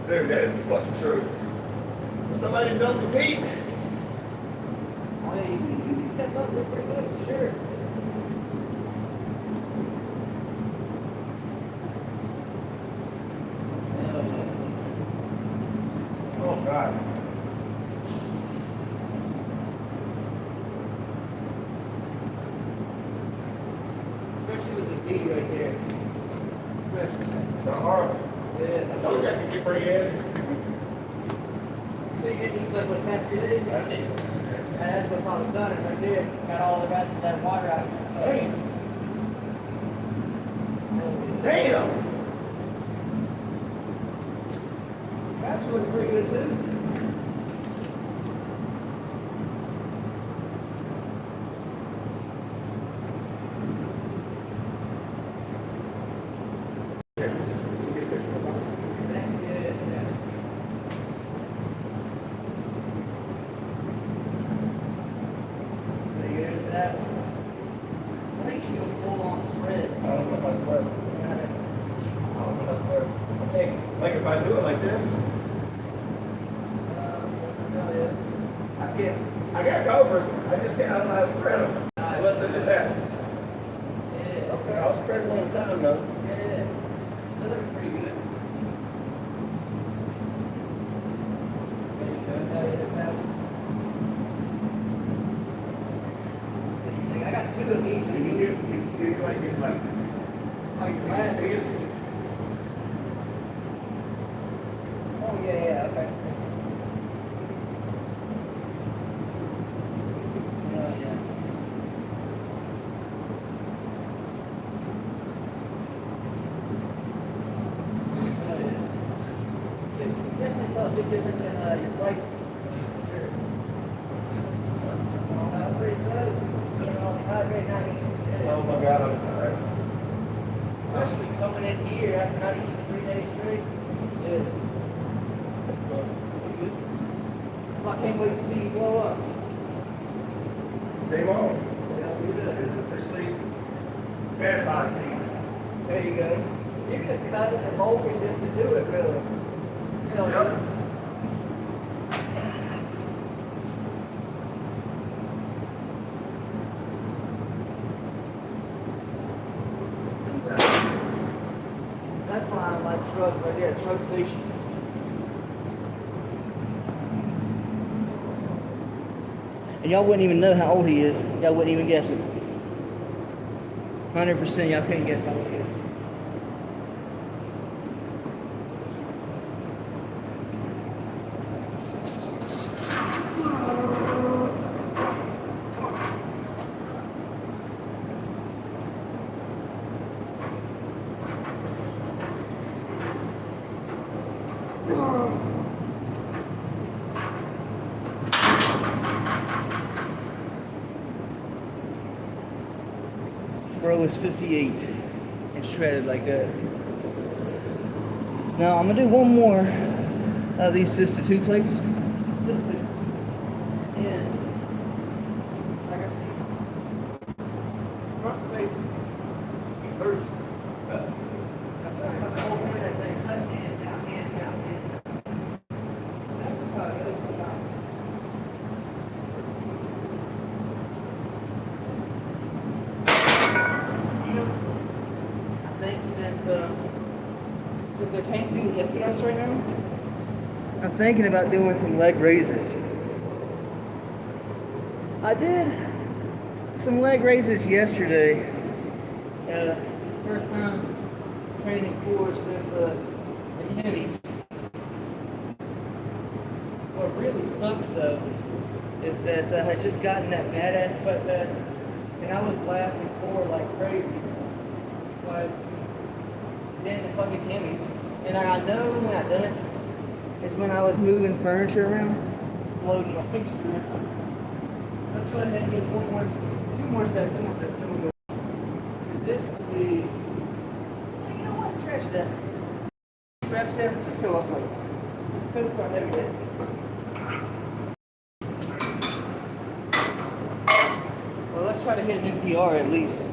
B: Dude, that is the fucking truth. Somebody built the peak.
A: Oh yeah, you step up, look pretty good for sure. Hell yeah.
B: Oh, God.
A: Especially with the V right there. Especially.
B: It's not hard.
A: Yeah.
B: I told you I could get pretty in.
A: See, This is like what past 3 days.
B: That ain't what this is.
A: That's what probably done it right there. Got all the rest of that water out.
B: Damn. Damn.
A: That's looking pretty good too.
B: Here, get a picture of that.
A: There's that one. I think she was full on spread.
B: I don't know if I swear. I don't know if I swear. Okay, like if I do it like this, I can't. I got covers. I just can't. I don't know how to spread them. Listen to that.
A: Yeah.
B: Okay, I'll spread one at a time though.
A: Yeah. That looks pretty good. There you go. That is that one. I got 2 of each.
B: Can you like get like?
A: Oh, your
B: Can you
A: glasses.
B: see it?
A: Oh, yeah, okay. Oh, yeah. Oh, yeah. So, definitely felt a big difference in your bike. Sure. I'll say so. You know, hydrate, not eating.
B: Oh my God, I'm tired.
A: Especially coming in here after not eating 3 days straight. Yeah. I can't wait to see you blow up.
B: Stay on.
A: Yeah, we good.
B: It's officially marathon season.
A: There you go. You can just cut it and bulk it just to do it, really. Hell
B: Yep.
A: yeah. That's why I like trucks right there, truck station. And y'all wouldn't even know how old he is. Y'all wouldn't even guess it. 100% y'all couldn't guess how old he is. Bro is 58 and shredded like that. Now I'm gonna do one more of these Sister 2 plates. Just to end. Like I see. Front facing. First. That's the whole point of that thing. Cut in, out, in, out, in. That's just how it goes sometimes. I think since there can't be hip thrust right now, I'm thinking about doing some leg raises. I did some leg raises yesterday. First time training core since the Hemis. What really sucks though is that I had just gotten that badass sweat vest and I was blasting core like crazy. But then the fucking Hemis. And I know when I done it is when I was moving furniture around, loading my picture. Let's go ahead and get two more sets, then we'll go. This will be, you know what, scratch that. Grab San Francisco off my, let's go for our heavy hit. Well, let's try to hit a new PR at least.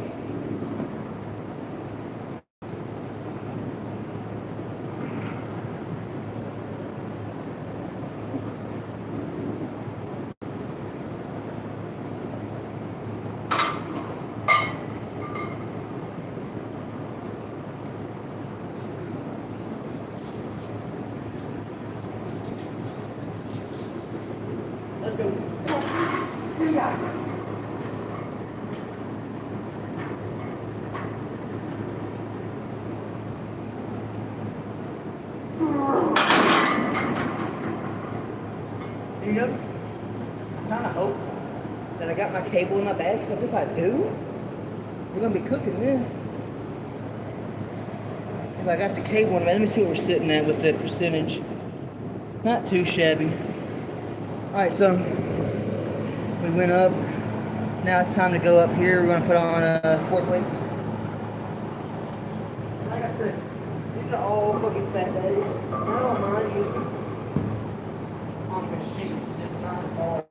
A: Let's go. Yeah. You know, I kind of hope that I got my cable in my bag, because if I do, we're going to be cooking then. If I got the cable in my bag, let me see what we're sitting at with that percentage. Not too shabby. Alright, so we went up. Now it's time to go up here. We're going to put on 4 plates. Like I said, these are all fucking fat daddies. I don't mind using on machines, just not all.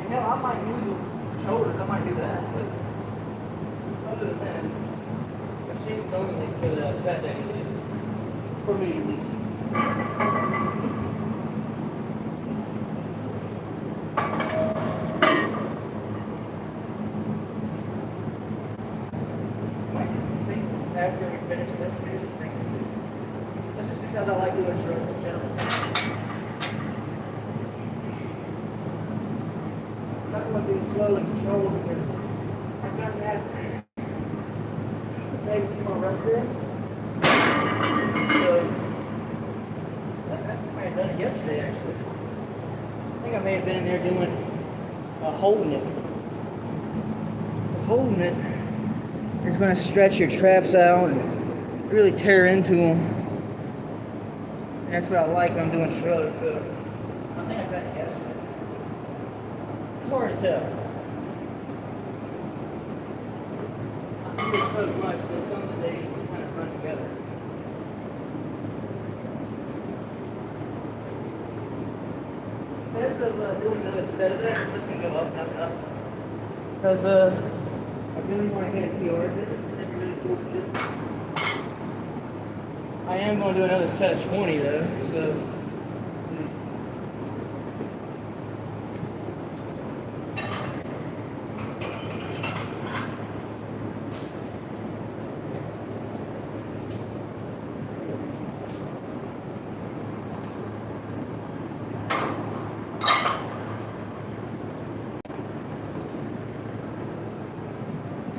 A: Hell, I might use them for shoulders. I might do that, but other than that, machines only for the fat daddy days. For me at least. After we finish this, we do the singles. That's just because I like doing shrugs in general. I'm not going to be slow and controlled because I've done that maybe from my rest day. So, that's I may have done it yesterday actually. I think I may have been in there doing holding it. Holding it is going to stretch your traps out and really tear into them. And that's what I like when I'm doing shrugs. So I think I got it yesterday. It's hard to tell. I do it so much that some of the days just kind of run together. Instead of doing another set of that, I'm just going to go up and up and up. Because I really want to get a PR in it. That'd be really cool to do. I am going to do another set of 20 though, so let's see.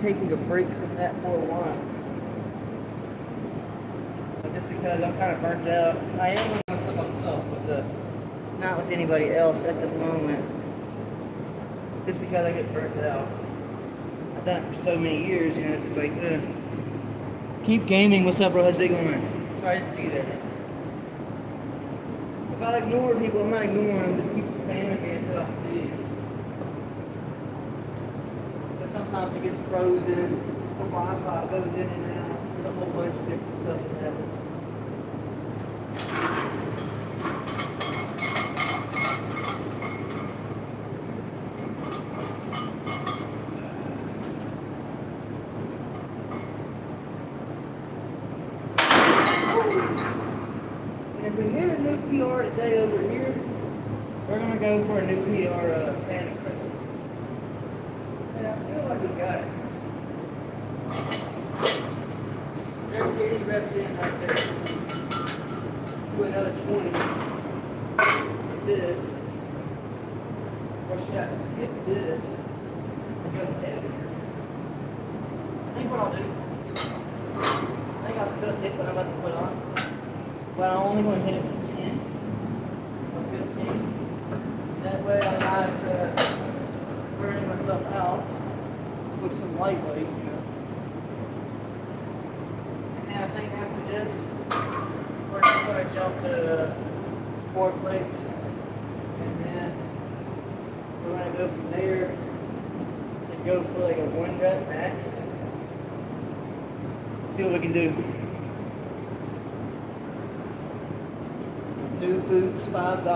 A: Taking a break from that for a while. Just because I'm kind of burnt out. I am going to mess up myself, but not with anybody else at the moment. Just because I get burnt out. I've done it for so many years, you know, it's just like, keep gaming. What's up, bro? How's it going? Sorry, I didn't see you there. If I ignore people, I'm not ignoring them. Just keep spamming me until I see you. Sometimes it gets frozen, the Wi-Fi goes in and out, there's a whole bunch of different stuff that happens. And if we hit a new PR today over here, we're going to go for a new PR standing press. And I feel like we got it. There's 80 reps in right there. Do another 20 with this. Or should I skip this and go heavier? I think what I'll do, I think I'll still hit what I'm about to put on. But I'm only going to hit it for 10 or 15. That way I'm not burning myself out with some lightweight, you know. And then I think after this, we're just going to jump to 4 plates. And then we're going to go from there and go for like a 1 rep max. See what we can do. New boots, $5.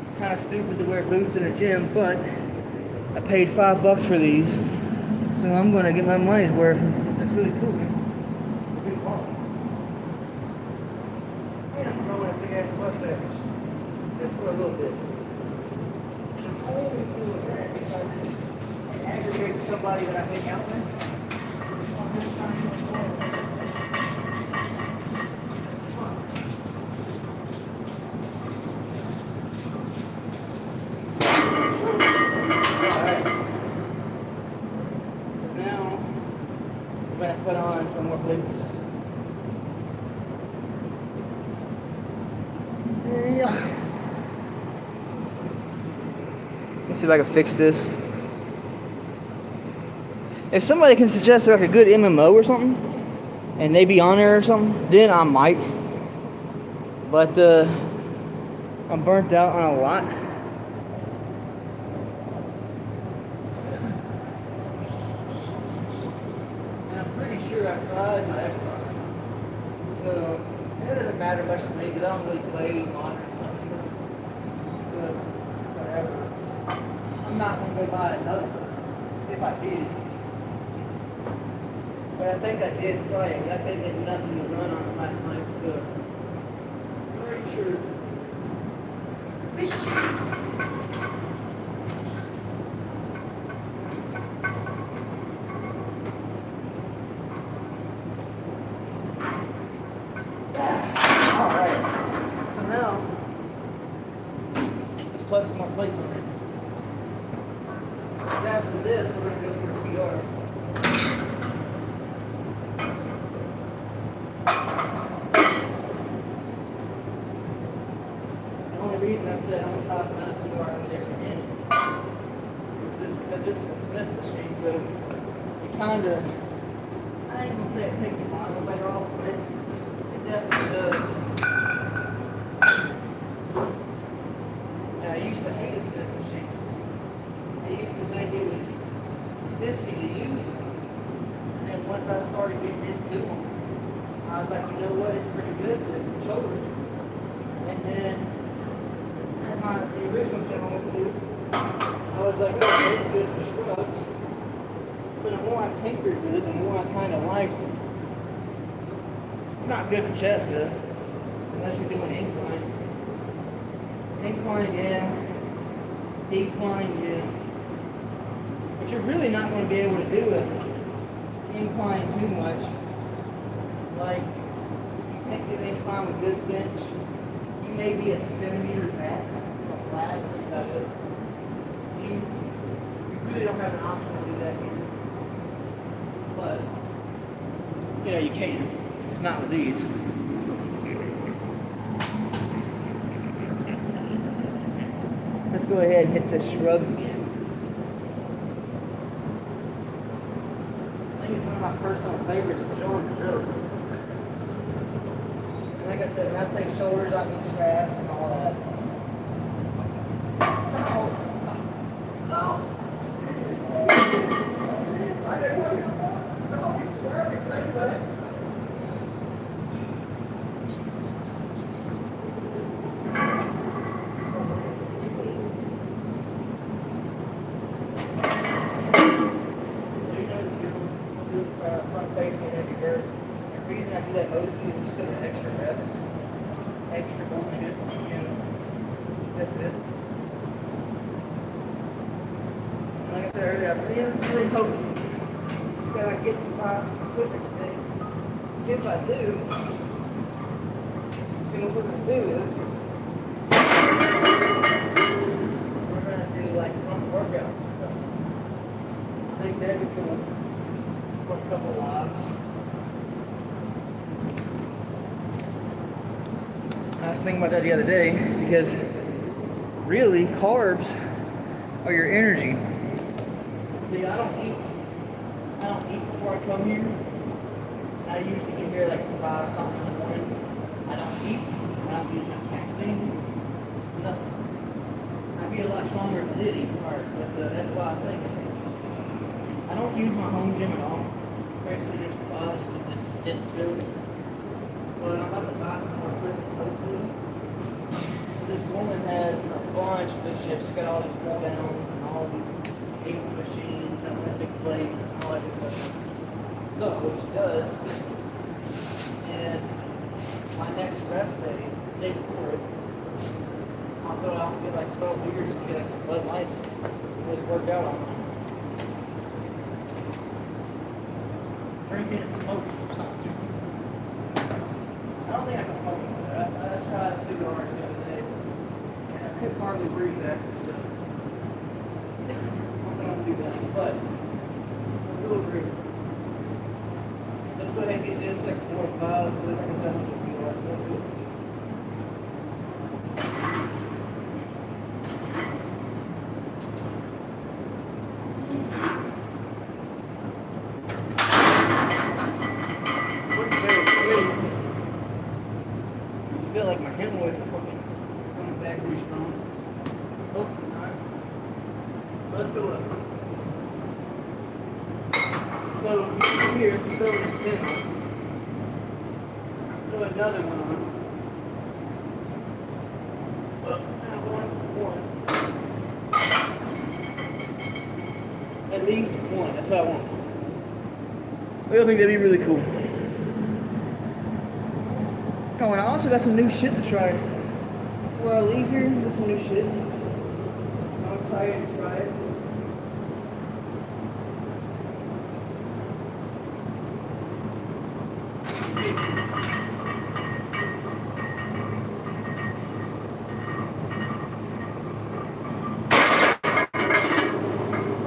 A: It's kind of stupid to wear boots in a gym, but I paid $5 for these, so I'm going to get my money's worth. That's really cool, man. Big ball. And I'm throwing a big ass mustache, just for a little bit. I'm only doing that because it aggravates somebody that I hang out with. I'm just trying to do it. Put on some more plates. Let's see if I can fix this. If somebody can suggest like a good MMO or something, and they be on there or something, then I might. But I'm burnt out on a lot. And I'm pretty sure I tried my Xbox. So it doesn't matter much to me because I don't really play modern stuff either. So whatever. I'm not gonna go buy another one if I did. But I think I did try it. I couldn't get nothing to run on it last night, so I'm pretty sure. Alright. So now let's plug some more plates on it. After this, we're gonna go for a PR. The only reason I said I'm gonna talk about PR over there again is this because this is a Smith machine, so it kinda, I ain't gonna say it takes a while to wear off, but it definitely does. And I used to hate a Smith machine. I used to think it was sissy to use them. And then once I started getting into them, I was like, you know what, it's pretty good for the shoulders. And then at the original gym I went to, I was like, oh, it's good for scrubs. So the more I tinkered with it, the more I kind of liked it. It's not good for chest though, unless you're doing incline. Incline, yeah. Decline, yeah. But you're really not going to be able to do it incline too much. Like, you can't get incline with this bench. You may be a centimeter back from flat, that's about it. You really don't have an option to do that here. But, you know, you can. It's not with these. Let's go ahead and hit the shrugs again. I think it's one of my personal favorites for shoulders, really. And like I said, when I say shoulders, I mean traps and all that. Front facing and reverse. The reason I do that mostly is just because of extra reps, extra bullshit, you know. That's it. And like I said earlier, I really hope that I get to buy some equipment today. If I do, you know what we're gonna do is we're gonna do like front workouts and stuff. I think that'd be cool. For a couple lives. I was thinking about that the other day because really carbs are your energy. See, I don't eat before I come here. I usually get here like 5 something in the morning. I don't eat. I don't use no caffeine. It's nothing. I'd be a lot stronger if I did eat hard, but that's why I think I don't use my home gym at all. Especially this bus and this sit still. But I'm about to buy some more equipment, hopefully. This woman has a bunch of this shit. She's got all these pull downs and all these cable machines and Olympic plates and all that good stuff. So what she does, and my next rest day, the day before it, I'll go out and get like 12 beers and get like some Bud Lights and just work out on them. Drinking and smoking or something. I don't think I can smoke anymore. I tried cigars the other day, and I could hardly breathe after, so I don't think I'll do that. But I will agree. Let's go ahead and get this like 4 or 5. Like I said, I'm gonna be like, let's do it. like my hemorrhoids are fucking coming back pretty strong. Hopefully not. Let's go up. So here, you throw this 10 on. Throw another one on. Well, now one. At least one. That's what I want. I think that'd be really cool. Oh, and I also got some new shit to try. Before I leave here, got some new shit. I'm excited to try it.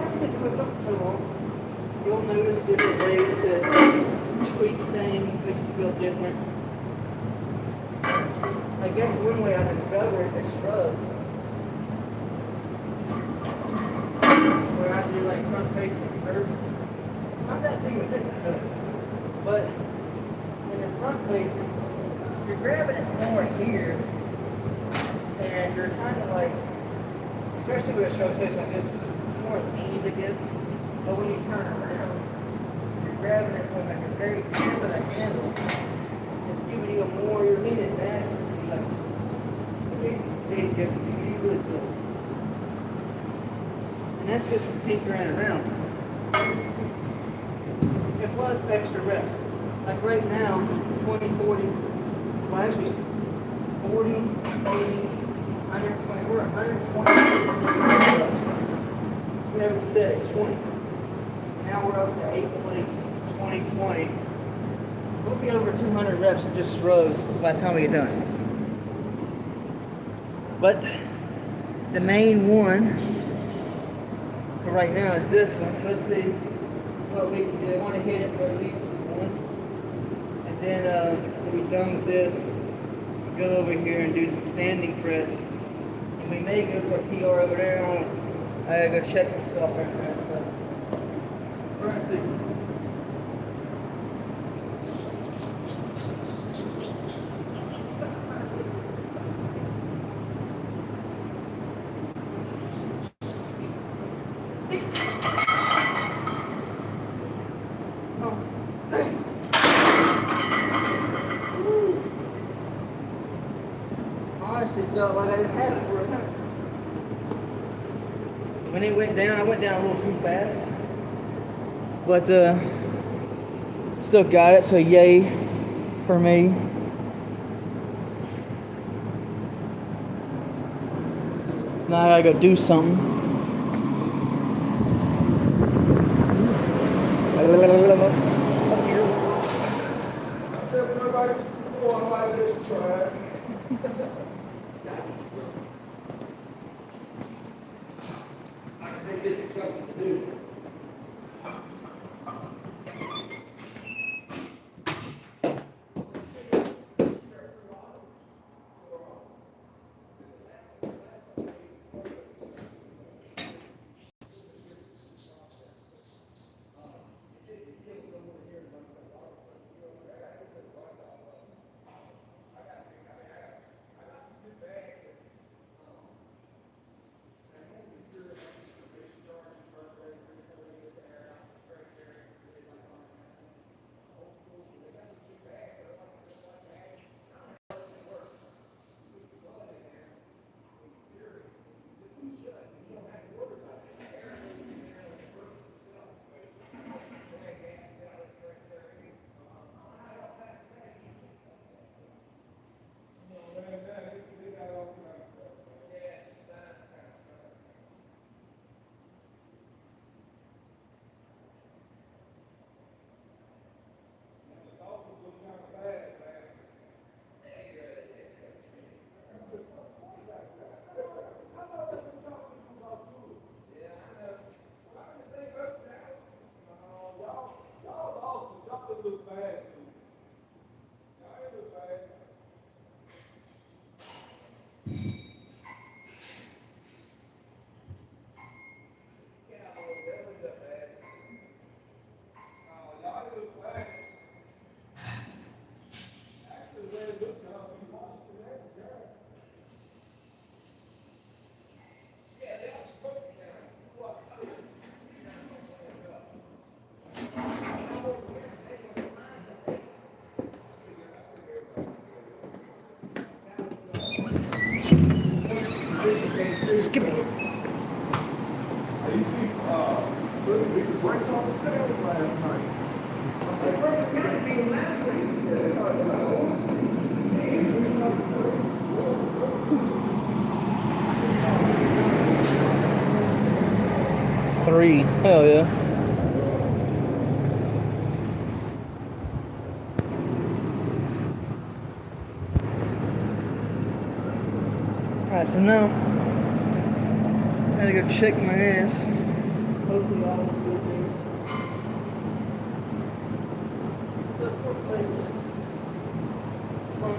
A: I've been doing something so long. You'll notice different ways to tweak things, makes you feel different. I guess one way I discovered the scrubs, where I do like front facing first. It's not that big of a difference, really. But when you're front facing, you're grabbing it more here, and you're kind of like, especially with a stroke station like this, more lean, I guess. But when you turn around, you're grabbing it from like a very tip of the handle. It's giving you a more, you're leaning back. Like, it's just a big difference. You really feel it. And that's just from tinkering around. And plus extra reps. Like right now, 20, 40, well actually 40, 80, 120, we're 120 reps. We haven't said it's 20. Now we're up to 8 plates, 20, 20. We'll be over 200 reps of just rows by the time we get done. But the main one for right now is this one. So let's see what we can do. I want to hit it for at least one. And then when we're done with this, go over here and do some standing press. And we may go for a PR over there. I gotta go check myself right now. So we're gonna see. Honestly felt like I didn't have it for a minute. When it went down, I went down a little too fast. But still got it, so yay for me. Now I gotta go do something. Up here.
B: So if nobody gets the floor, I'm like this, try it. I think it's something to do.
A: 3. Hell yeah. Alright, so now I gotta go check my ass. Hopefully all is good there. The 4 plates. Front.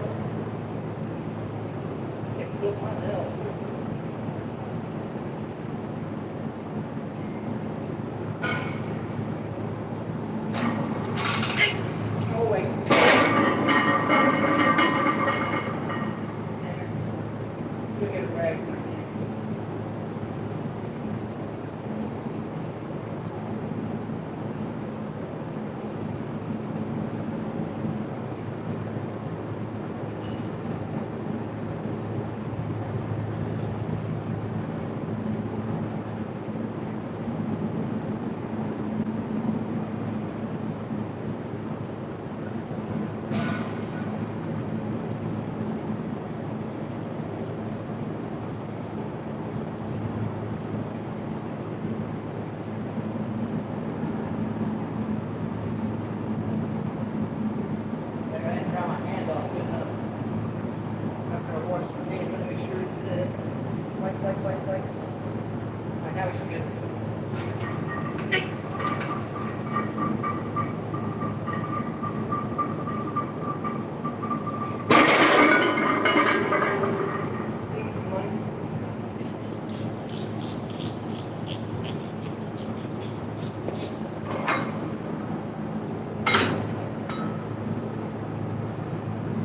A: Can't clip my nails. Oh wait. Look at it right.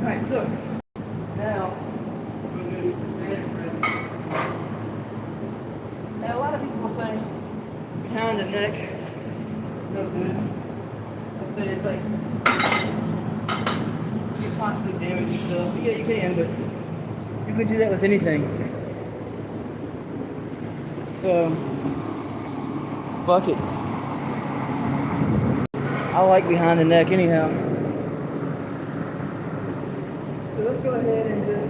A: Alright, so now we're going to use the standard press. Now a lot of people will say behind the neck is no good. They'll say it's like you can possibly damage yourself. Yeah, you can, but you can do that with anything. So fuck it. I like behind the neck anyhow. So let's go ahead and just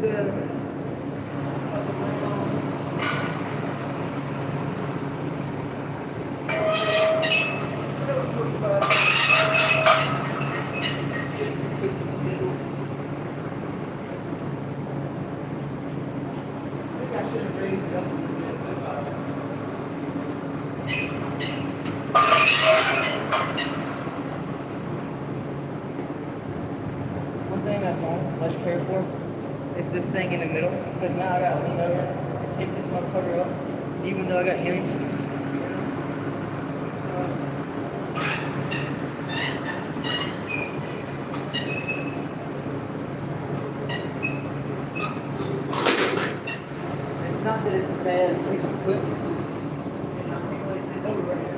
A: much care for is this thing in the middle, because now I gotta lean over and pick this motherfucker up, even though I got him. It's not that it's a bad piece of equipment, and I can't really bend over right now.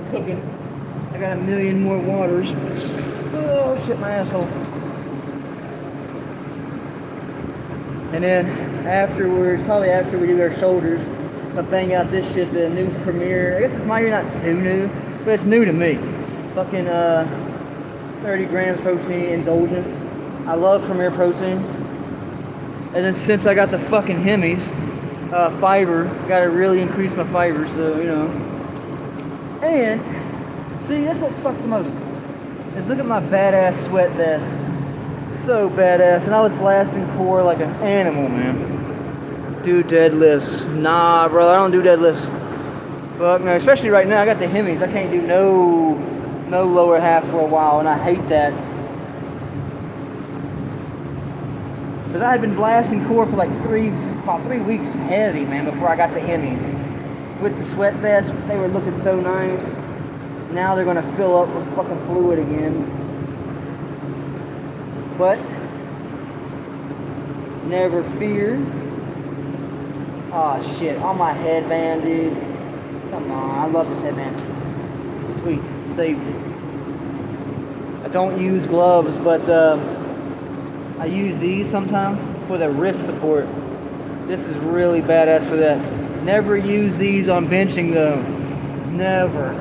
A: Cooking. I got a million more waters. Oh shit, my asshole. And then afterwards, probably after we do our shoulders, I'll bang out this shit, the new Premier. I guess it's maybe not too new, but it's new to me. Fucking 30 grams protein indulgence. I love Premier protein. And then since I got the fucking Hemis, fiber, gotta really increase my fiber, so you know. And, see, that's what sucks the most, is look at my badass sweat vest. So badass, and I was blasting core like an animal, man. Do deadlifts. Nah, bro, I don't do deadlifts. Fuck no, especially right now, I got the Hemis. I can't do no lower half for a while, and I hate that. Because I had been blasting core for like about 3 weeks heavy, man, before I got the Hemis. With the sweat vest, they were looking so nice. Now they're gonna fill up with fucking fluid again. But Never fear. Oh shit, on my headband, dude. Come on, I love this headband. Sweet, saved it. I don't use gloves, but I use these sometimes for the wrist support. This is really badass for that. Never use these on benching though. Never.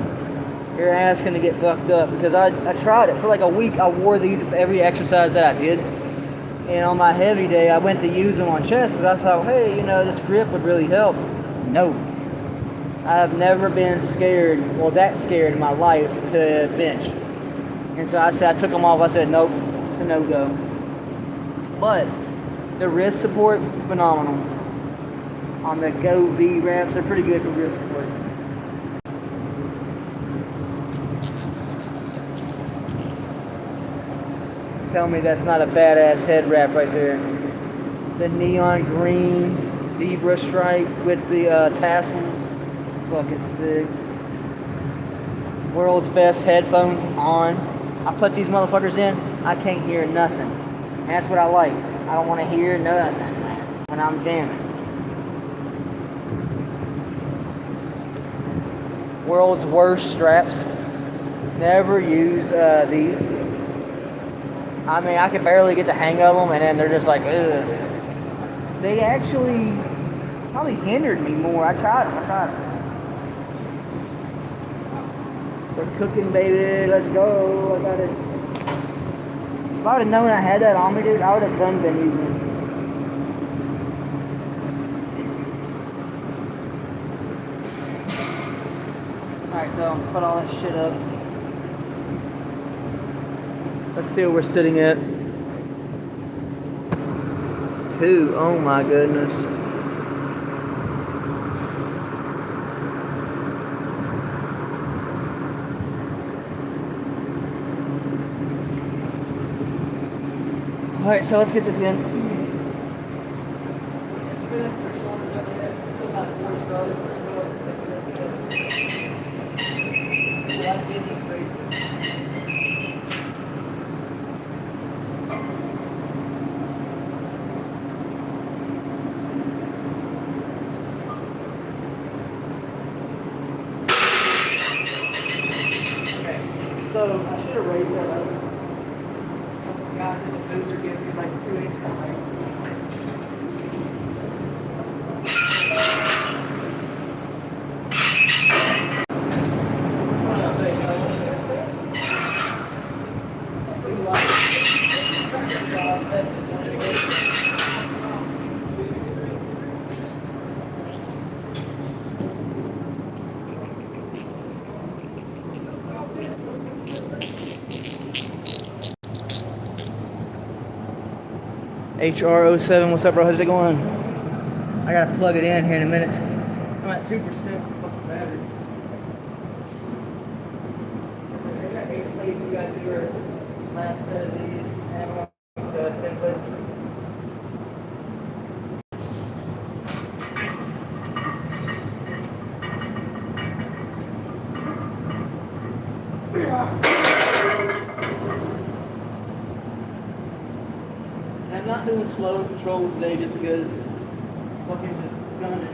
A: Your ass gonna get fucked up because I tried it for like a week. I wore these for every exercise that I did. And on my heavy day, I went to use them on chest because I thought, hey, you know, this grip would really help. No. I have never been scared, well, that scared in my life to bench. And so I said, I took them off. I said, nope, it's a no-go. But the wrist support, phenomenal. On the Go V wraps, they're pretty good for wrist support. Tell me that's not a badass head wrap right there. The neon green zebra stripe with the tassels. Fucking sick. World's best headphones on. I put these motherfuckers in, I can't hear nothing. And that's what I like. I don't want to hear nothing when I'm jamming. World's worst straps. Never use these. I mean, I can barely get the hang of them, and then they're just like, ugh. They actually probably hindered me more. I tried them. We're cooking, baby. Let's go. I got it. If I would have known I had that on me, dude, I would have been using it. Alright, so put all that shit up. Let's see what we're sitting at. 2. Oh my goodness. Alright, so let's get this in. So I should have raised that up. I forgot that the boots are giving me like 2 inches of height. HR07, what's up, bro? How's it going? I gotta plug it in here in a minute. I'm at 2% fucking battery. I got 8 plates. We gotta do our last set of these. And the templates. And I'm not doing slow control today just because fucking just gunning it.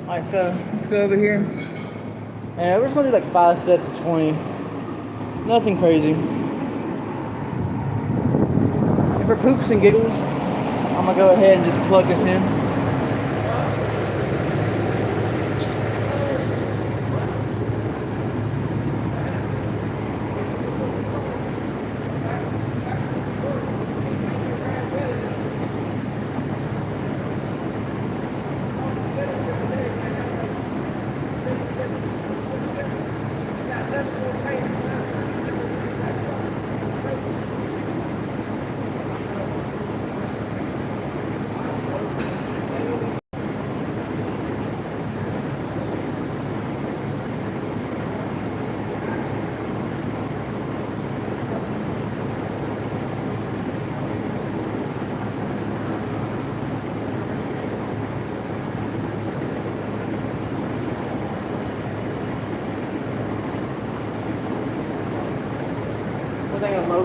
A: Alright, so let's go over here. And we're just gonna do like 5 sets of 20. Nothing crazy. And for poops and giggles, I'm gonna go ahead and just plug this in.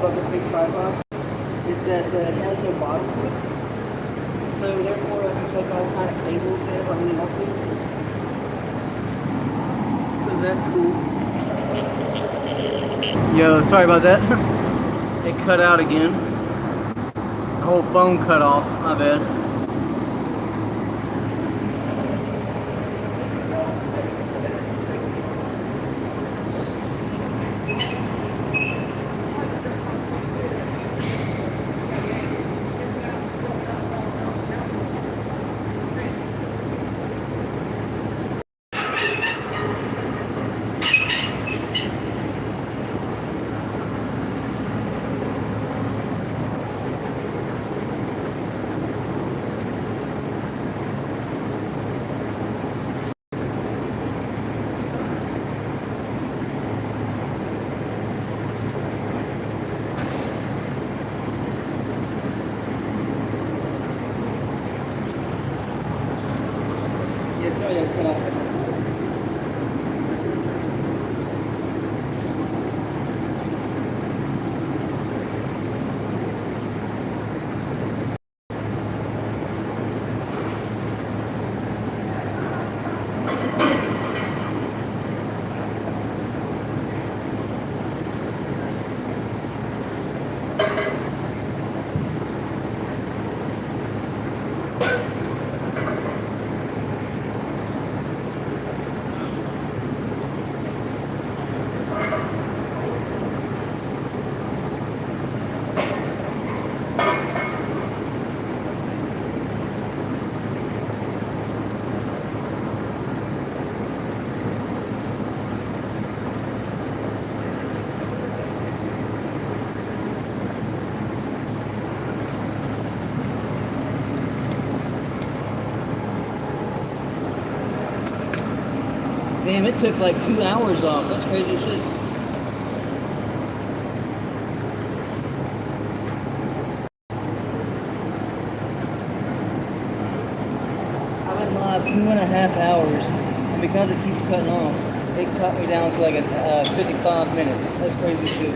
A: about this new tripod is that it has no bottom clip. So therefore I can hook all kind of cables in if I really want to. So that's cool. Yo, sorry about that. It cut out again. The whole phone cut off, my bad. Yeah, sorry that cut off. Damn, it took like 2 hours off. That's crazy as shit. I've been live 2.5 hours, and because it keeps cutting off, it cut me down to like 55 minutes. That's crazy as shit.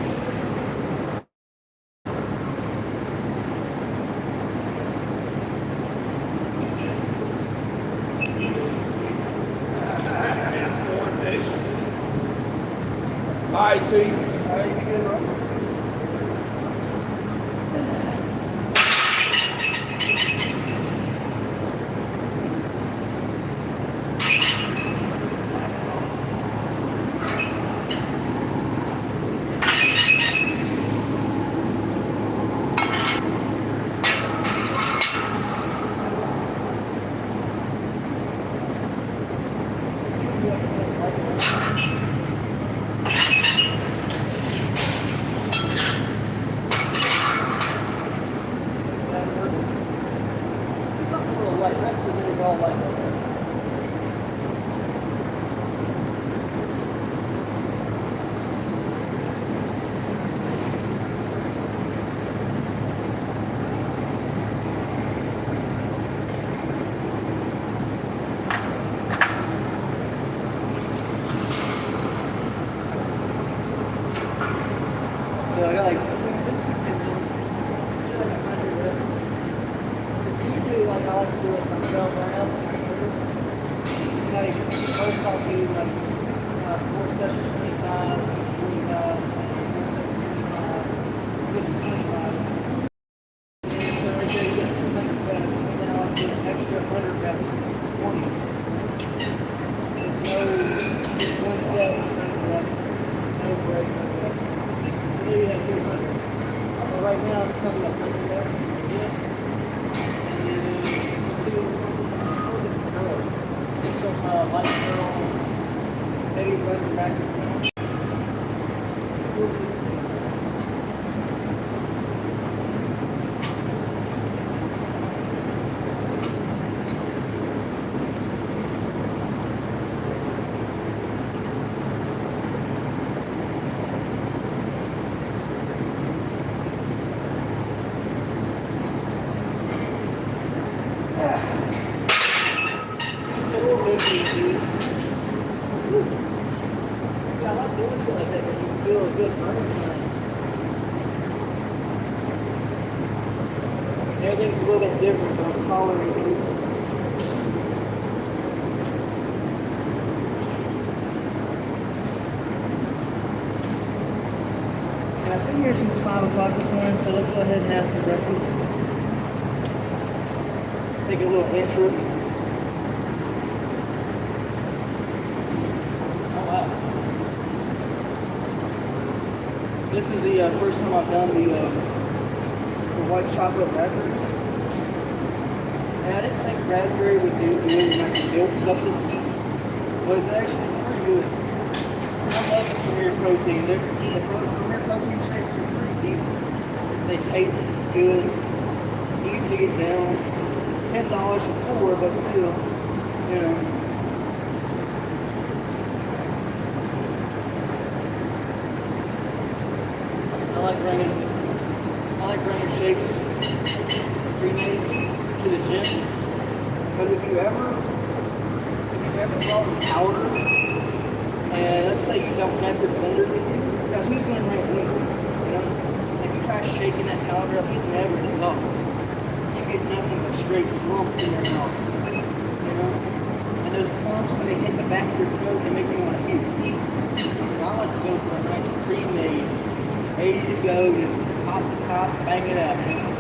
B: Hi, T.
A: How you good, bro? Something a little light. Rest of it is all light. So I got like usually like I like to do it myself right now. Like first I'll do like 4 steps to 25, 45, 4 steps to 25, get to 25. And so right there you get 200 reps, and then I'll do an extra 100 reps, which is 20. There's no, just one set, 100 reps, no break, no break. So there you have 200. But right now I'm just going to do 100 reps of this. And then we'll see what we'll get some curls. Get some light curls. Maybe run the back and front. We'll see. So 50, dude. Woo. See, I like Everything's a little bit different, but I'm tolerating it. And I've been here since 5 o'clock this morning, so let's go ahead and have some breakfast. Take a little intro. Oh wow. This is the first time I've done the white chocolate raspberries. And I didn't think raspberry would do good in like a milk substance, but it's actually pretty good. I love the Premier Protein. The Premier Protein shakes are pretty decent. They taste good, easy to get down. $10 for 4, but still, you know. I like bringing shakes, pre-mades to the gym. But if you ever brought powder, and let's say you don't have your blender with you, because who's going to bring a blender? You know, if you try shaking that powder up, it never dissolves. You get nothing but straight clumps in your mouth. You know, and those clumps, when they hit the back of your throat, they make you want to puke. So I like to go for a nice pre-made, ready to go, just pop the top, bang it out. You know?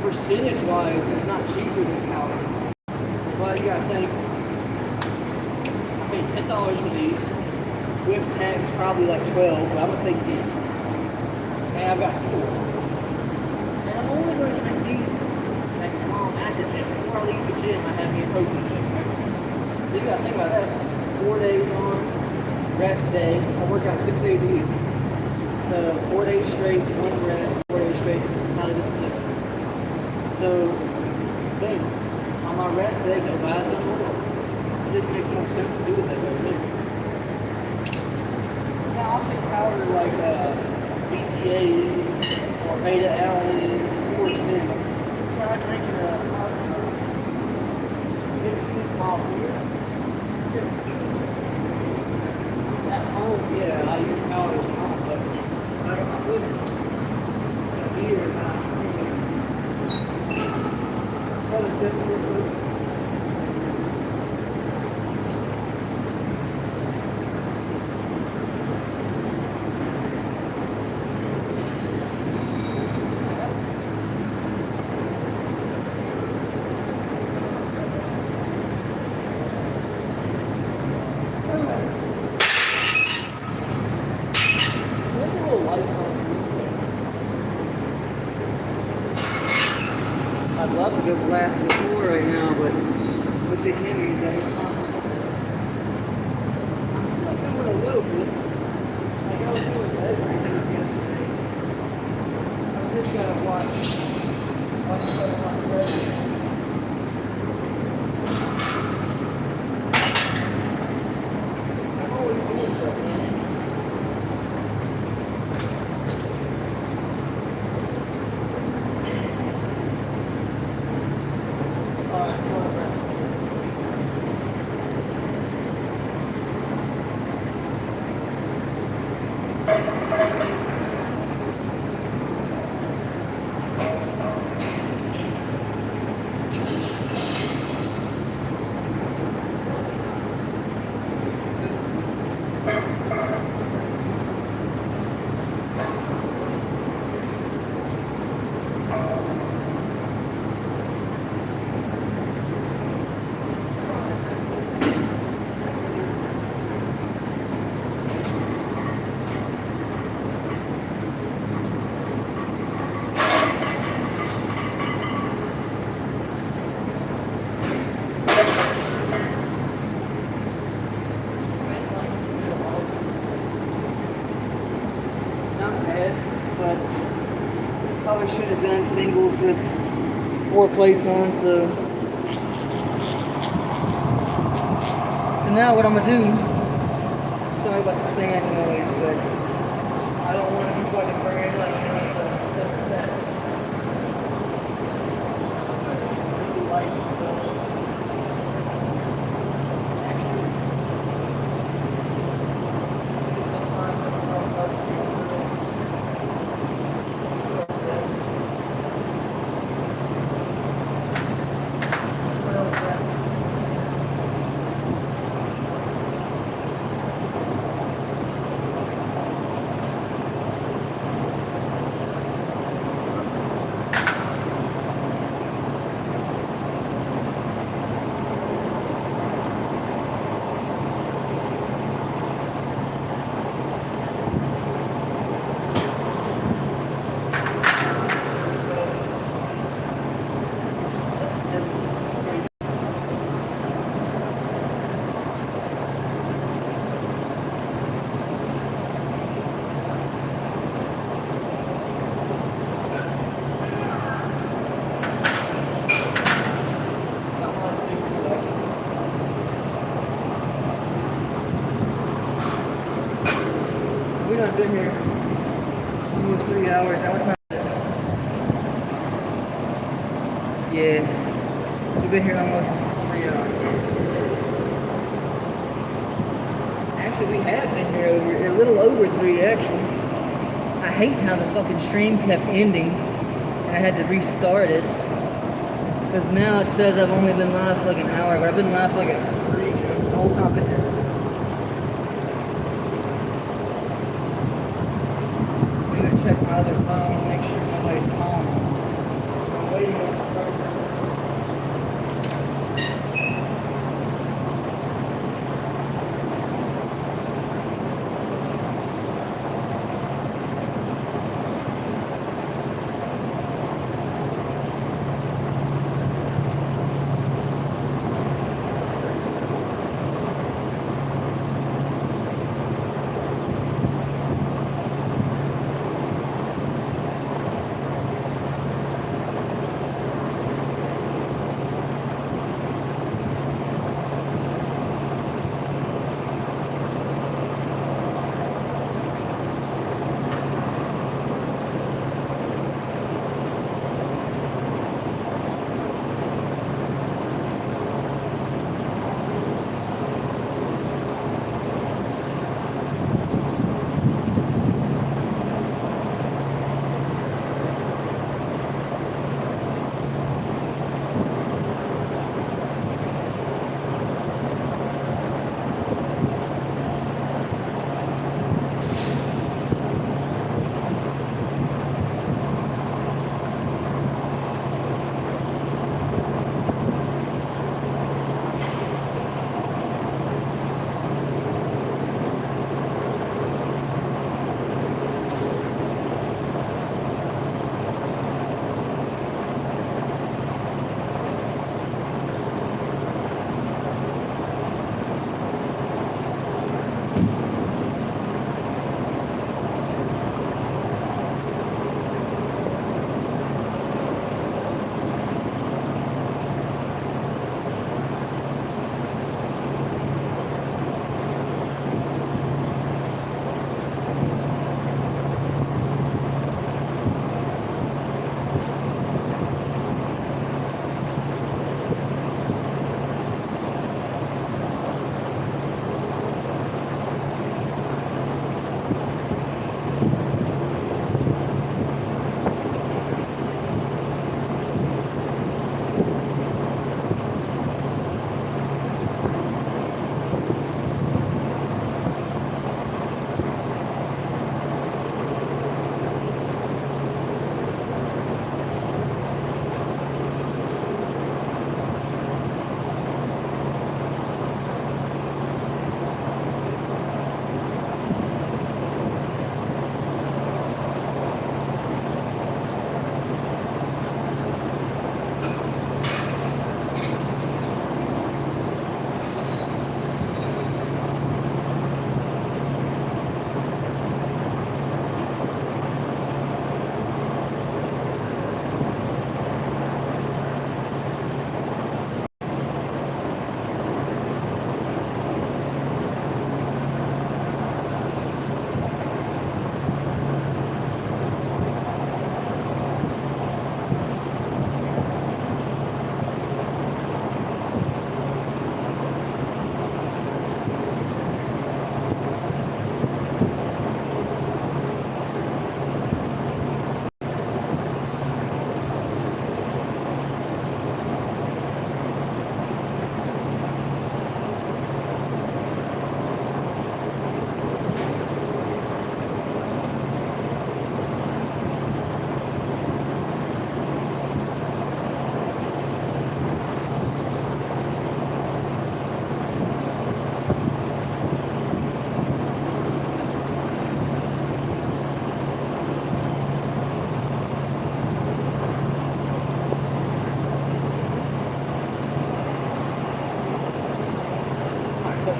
A: Percentage-wise, it's not cheaper than powder. But you gotta think, I paid $10 for these. With tax, probably like 12, but I'm gonna say 10. And I've got 4. And I'm only gonna drink these like while I'm at the gym. Before I leave the gym, I have me a protein shake. Right? So you gotta think about that. 4 days on, rest day. I work out 6 days a week. So 4 days straight, 1 rest, 4 days straight, highly different. So, boom, on my rest day, go buy some more. It just makes more sense to do it that way. Now, I'll take powder like BCAAs or beta alanine before it's in. Try drinking a mixed malt beer. At home, yeah, I use powders at home, but I wouldn't. A beer, another 50 liquid. There's a little light on. I'd love to go glass and 4 right now, but with the Hemis, I'm still doing a little bit. Like I was doing leg raises yesterday. I just gotta watch stuff like the rest. I'm always doing something. Probably should have done singles with 4 plates on, so now what I'm gonna do, sorry about the fan noise, but I don't want to be fucking burning like that. know, I've been here almost 3 hours now. What time is it? Yeah, we've been here almost 3 hours. Actually, we have been here a little over 3 actually. I hate how the fucking stream kept ending and I had to restart it. Because now it says I've only been live for like an hour, but I've been live for like 3 the whole time I've been here. I'm gonna check my other phone, make sure nobody's calling. I'm waiting on the phone.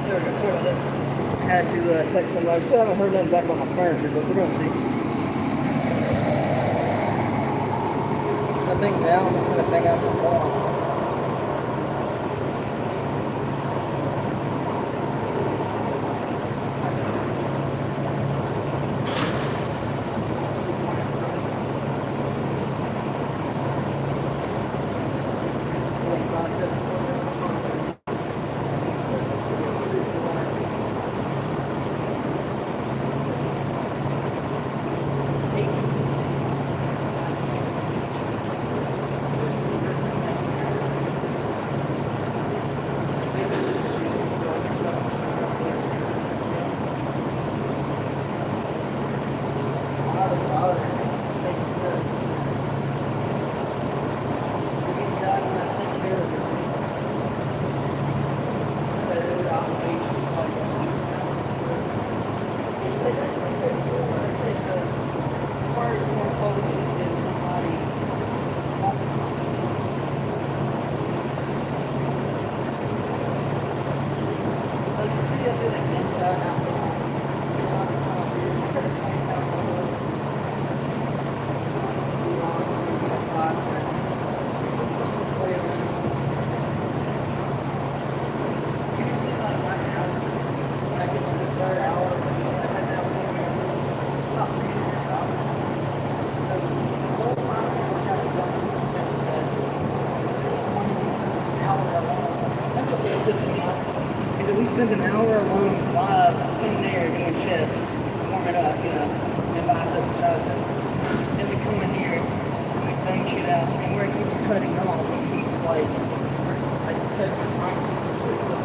A: There we go. Sorry about that. I had to text somebody. I still haven't heard nothing back about my furniture, but we're going to see. I think now I'm just going to bang out some forms. spent an hour alone live in there doing chest, warm it up, you know, and biceps and triceps. Then we come in here, and we bang shit out, and where it keeps cutting off, it keeps like cutting my time. It's kind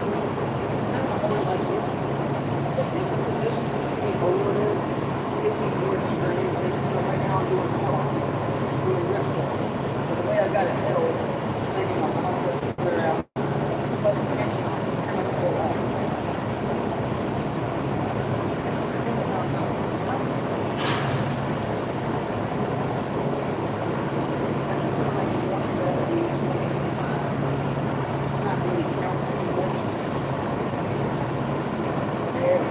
A: of hard like this. The different positions you see me holding in gives me more extreme. So right now I'm doing forearms, doing wrist curls. But the way I got it held, it's making my biceps clear out. It's putting tension pretty much go on. Not really counting too much. There.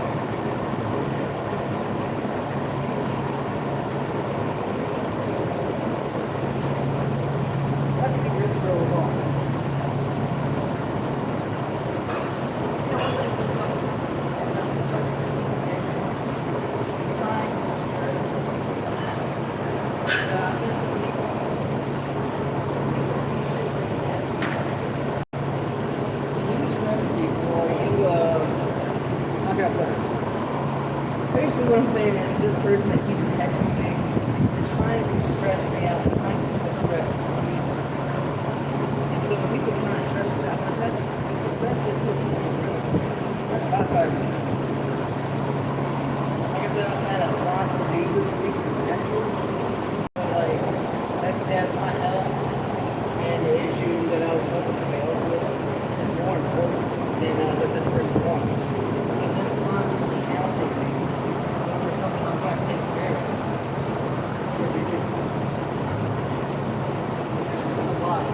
A: Let me wrist roll off. Basically what I'm saying is this person that keeps texting me is trying to stress me out, trying to put stress on me. And so when people are trying to stress me out like that, stress is that's what I try to do. Like I said, I've had a lot to do this week, actually. But like, that's my health and the issue that I was helping somebody else with is more important than what this person wants. So then constantly helping me over something I'm going to take care of. It's ridiculous. This is a lot.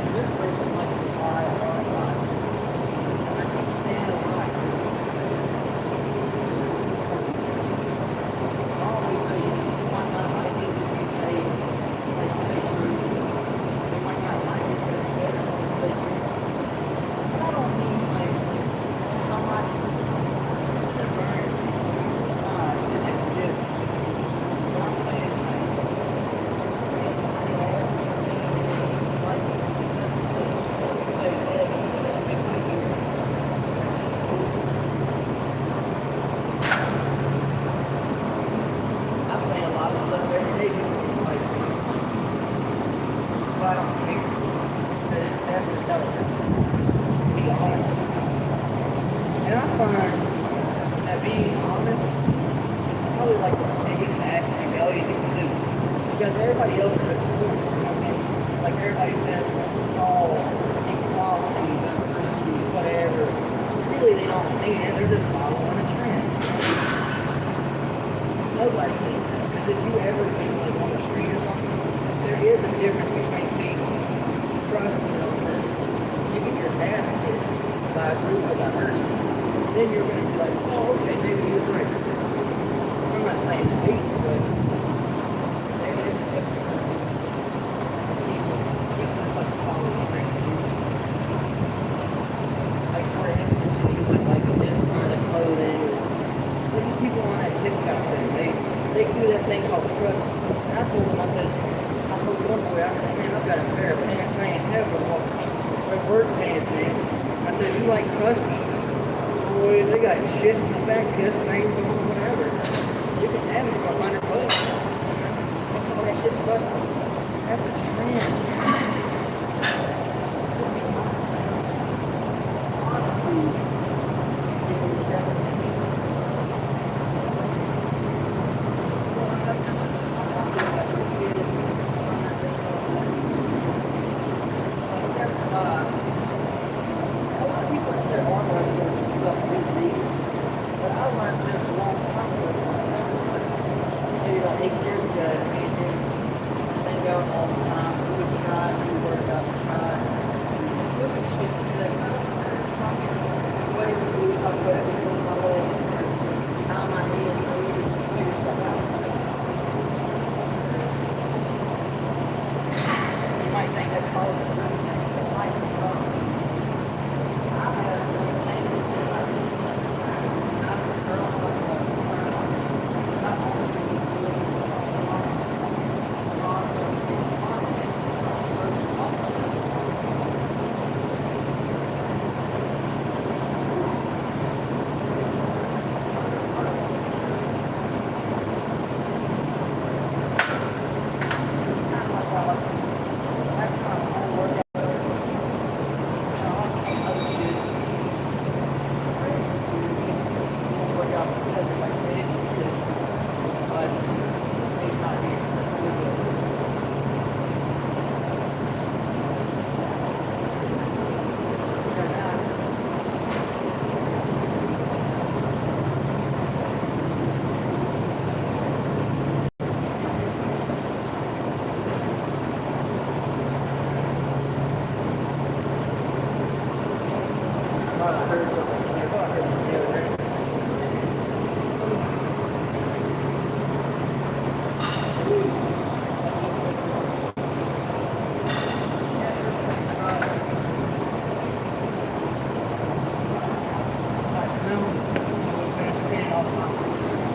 A: And this person likes to lie a lot. And I can't stand a lie. I always say, you might not like it if you say truth. You might not like it, but it's better to say truth. But I don't mean like if somebody is an emergency, and that's different. But I'm saying like if somebody asks me like such and such, you say that and make my ear. That's just cool. I say a lot of stuff every day, people like, but I don't care. That's the telling. Be honest. And I find that being honest is probably like the biggest act of rebellion you can do. Because everybody else is a performance, you know what I mean? Like everybody says, oh, equality, diversity, whatever. Really, they don't mean it. They're just following a trend. Nobody means it. Because if you ever been like on the street or something, there is a difference between being trusted and you get your ass kicked by a group of diversity. Then you're going to be like, oh, okay, maybe you're right. I'm not saying to be, but there is a difference. People just like to follow trends. Like for instance, you would like this kind of clothing. Like these people on that TikTok thing, they do that thing called trust. And I told them, I told one boy, I said, man, I've got a pair of pants I ain't ever worn. They're work pants, man. I said, you like crusties? Boy, they got shit in the back, piss names on them, whatever. You can have them for $100. They call that shit crusty. That's a trend. Just be honest, man. Honestly, people will never think it. So I'm not doing that with you. I'm not doing that. Like, that's a lot of people in their arm wrestling and stuff do these. But I learned this a long time ago from my friend. Maybe about 8 years ago, me and him hang out all the time. We would try, we would work out and try. This stupid shit to do that kind of fucking whatever we would talk about every time my leg in there. Tie my hand, you know, we just figure stuff out. You might think that causes wrestling, but life is something. I had a little thing to do about this. I was a girl, I always do it. Also,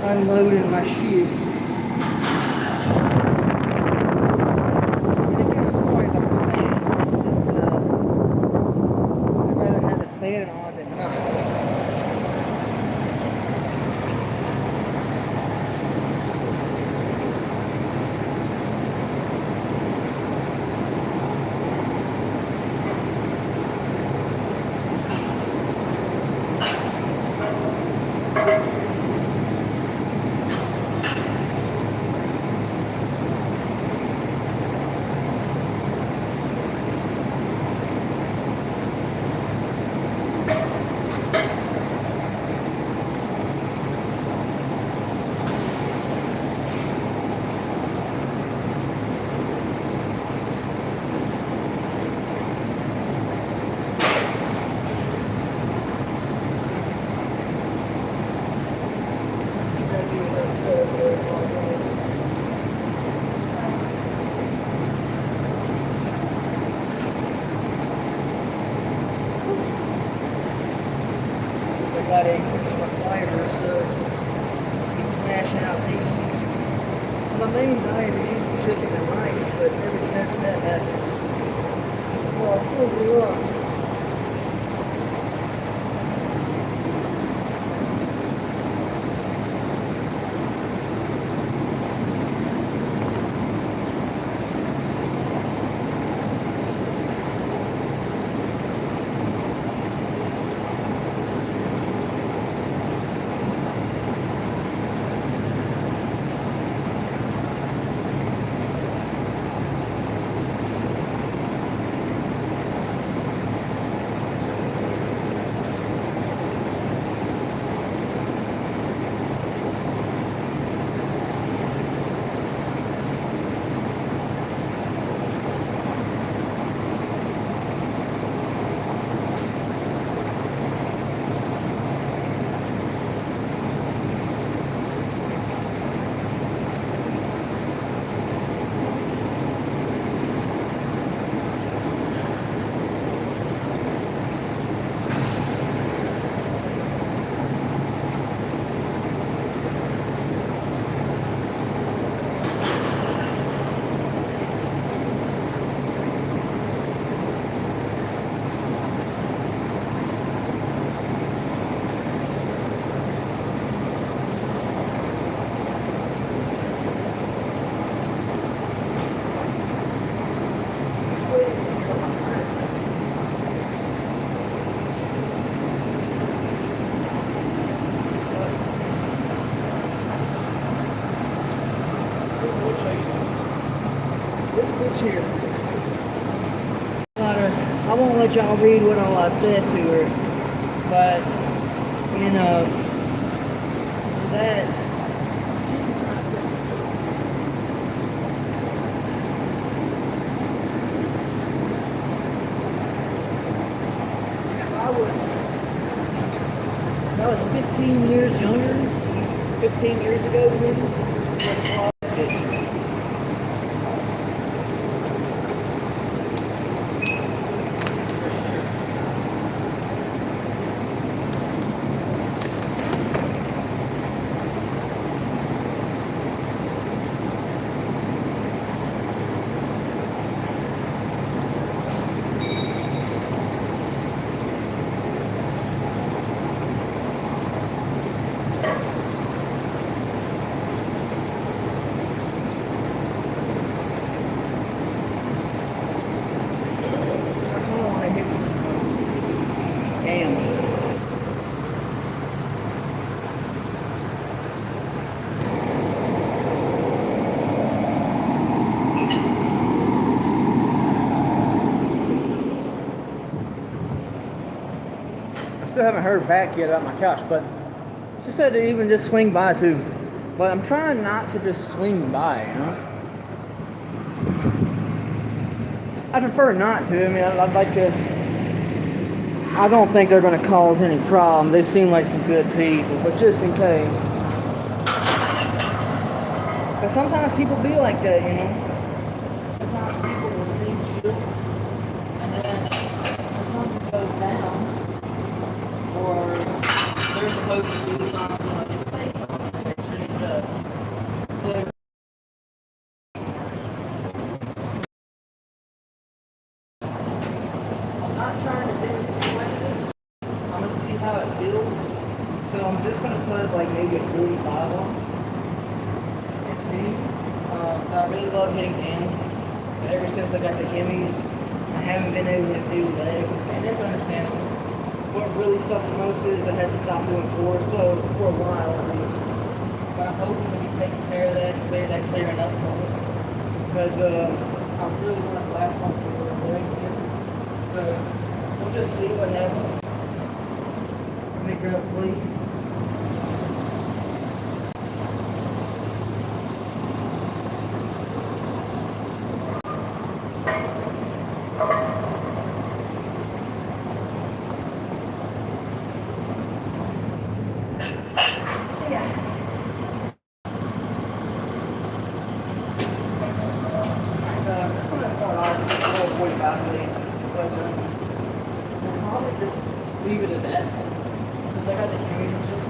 A: unloading my shit. And again, I'm sorry about the fan. It's just, I'd rather have the fan on than not. I gotta increase my fiber, so be smashing out these. My main diet is usually chicken and rice, but ever since that happened, well, I feel really up. This bitch here. I won't let y'all read what all I said to her, but you know that if I was 15 years younger, 15 years ago, maybe. Still haven't heard back yet about my couch, but she said to even just swing by too. But I'm trying not to just swing by, you know. I prefer not to. I mean, I'd like to. I don't think they're going to cause any problems. They seem like some good people, but just in case. Because sometimes people be like that, you know. Sometimes people will see shit, and then when something goes down, or they're supposed to do something, like say something, they 45 on. And see, I really love hitting hands. But ever since I got the Hemis, I haven't been able to do legs, and it's understandable. What really sucks most is I had to stop doing core, so for a while at least. But I'm hoping to be taking care of that, clearing up for me. Because I really want to blast my legs again. So we'll just see what happens. Let me grab a plate. Leave it at that. Since I got the Hemis and shit,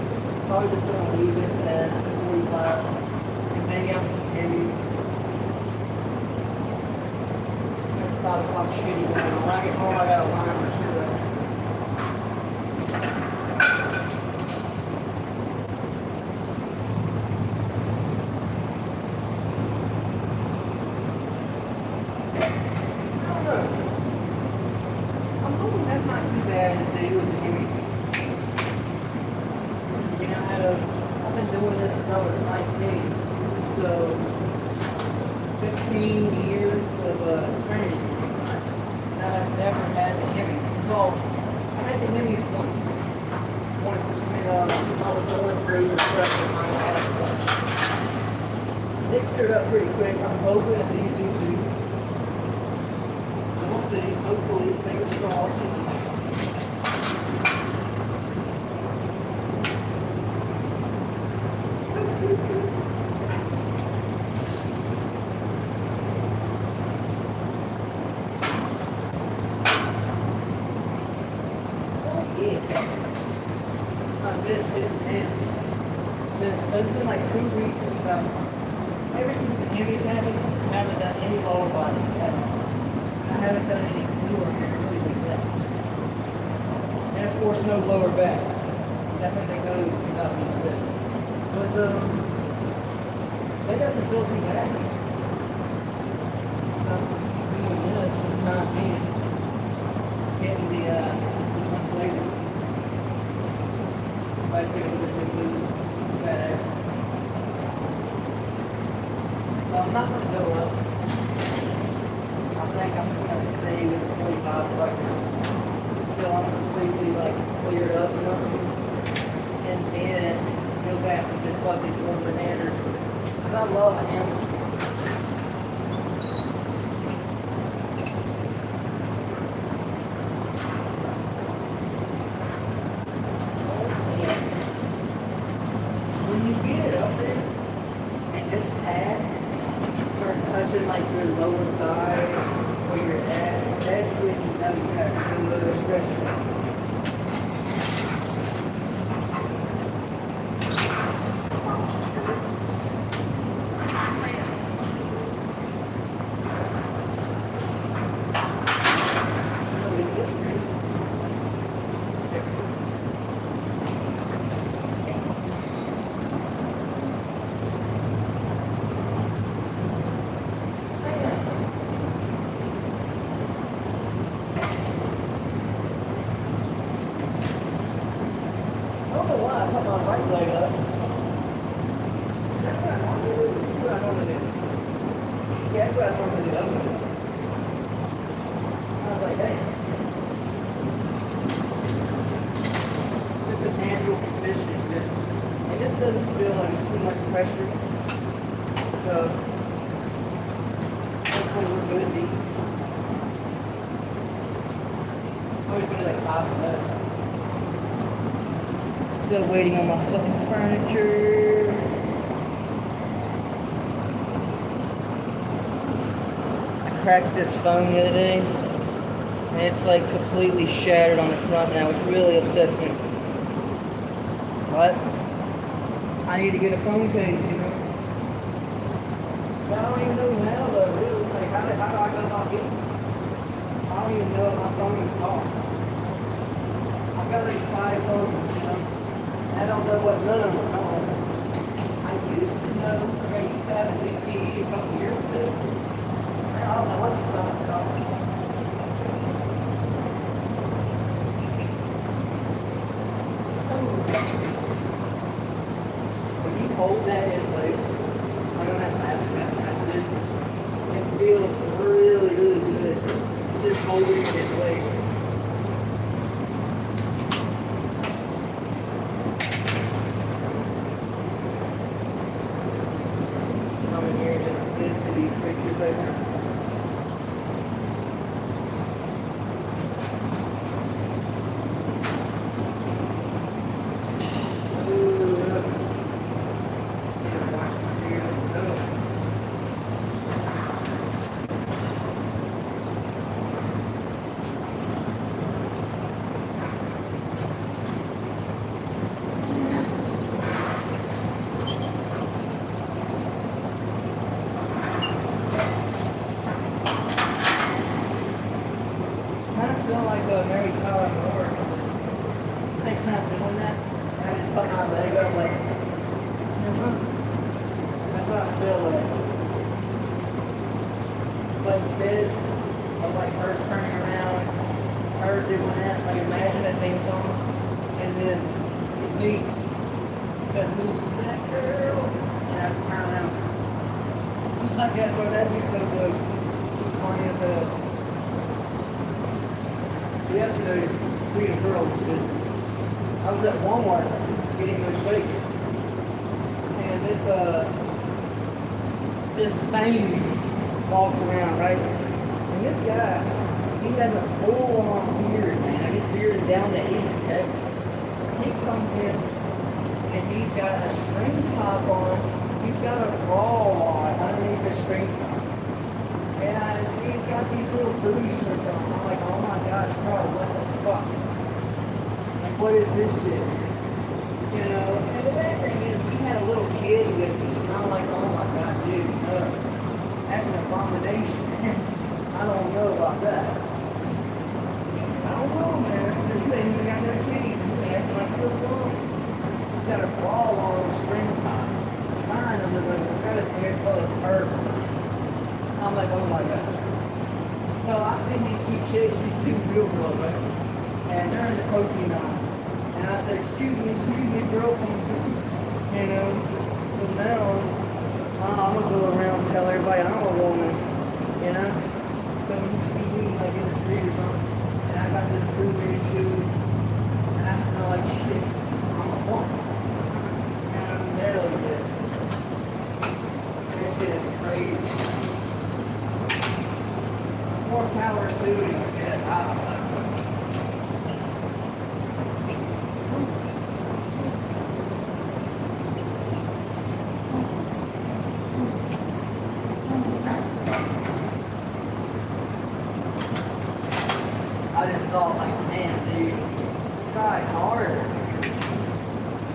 A: probably just gonna leave it at 45 and bang out some Hemis. 5 o'clock shitty going on. When I get home, I got a line or two. I don't know. I'm hoping that's not too bad to do with the Hemis. You know, I've been doing this since I was 19, so 15 years of training. And I've never had the Hemis. Well, I had the Hemis once. Once when I was going through the freshman I had one. They cleared up pretty quick. I'm hoping that these do too. So we'll see. Hopefully, fingers crossed. I've missed hitting hands since it's been like 2 weeks since ever since the Hemis happened, I haven't done any lower body at all. I haven't done any newer really like that. And of course no lower back. Definitely goes without being said. But that doesn't feel too bad. So I'm gonna keep doing this for the time being. Getting the month later. I take a look at big moves, fat ass. So I'm not going to go up. I think I'm just going to stay with the 45 right now until I'm completely like cleared up, you know what I mean? And then go back to just fucking going bananas. Because I love hamstring. Touching like your lower thigh or your ass, that's when you know you have to do a little stretching. I don't know why I put my right leg up. That's what I normally do. That's what I normally do. Yeah, that's what I normally do. I was like, dang. Just a natural position. It just doesn't feel like it's too much pressure. So, hopefully we're good, D. Always been like 5 steps. Still waiting on my fucking furniture. I cracked this phone the other day, and it's like completely shattered on the front now, which really upsets me. But I need to get a phone case, you know. But I don't even know now though, really. Like, how do I go about getting it? I don't even know if my phone is called. I've got like 5 phones, you know. I don't know what none of them are. hold that in place, like on that last strap I did, it feels really, really good. Just holding it in place. Come in here and just get to these pictures right here. Mary Tyler Moore or something. They kind of doing that. And I just put my leg up like, that's what I feel like. But instead of like her turning around, her doing that, like imagine that theme song, and then it's me. Because who's that girl? And I just turn around. Just like that, bro, that'd be so good. Funny as hell. Yesterday, me and girls did. I was at Walmart getting those shakes, and this thing walks around, right? And this guy, he has a full-on beard, man. His beard is down to 8, okay? He comes in, and he's got a string top on. He's got a bra on underneath his string top. And he's got these little booty shorts on. I'm like, oh my gosh, bro, what the fuck? Like, what is this shit? You know? And the bad thing is, he had a little kid with him. And I'm like, oh my god, dude, no. That's an abomination. I don't know about that. I don't know, man. Because you ain't even got no titties. And you acting like you're wrong. You got a bra on a string top. Trying to look like, got his hair color purple. I'm like, oh my god. So I see these two chicks, these two real girls, right? And they're in the protein aisle. And I said, excuse me, girl, come through. You know? So now, I'm going to go around and tell everybody I'm a woman. You know? So you see me like in the street or something. And I got this blueberry shoe. And I smell like shit. I'm a woman. And I'm nailed it. This shit is crazy. More power to you, I guess. I don't know. I just thought, like, man, dude, try harder.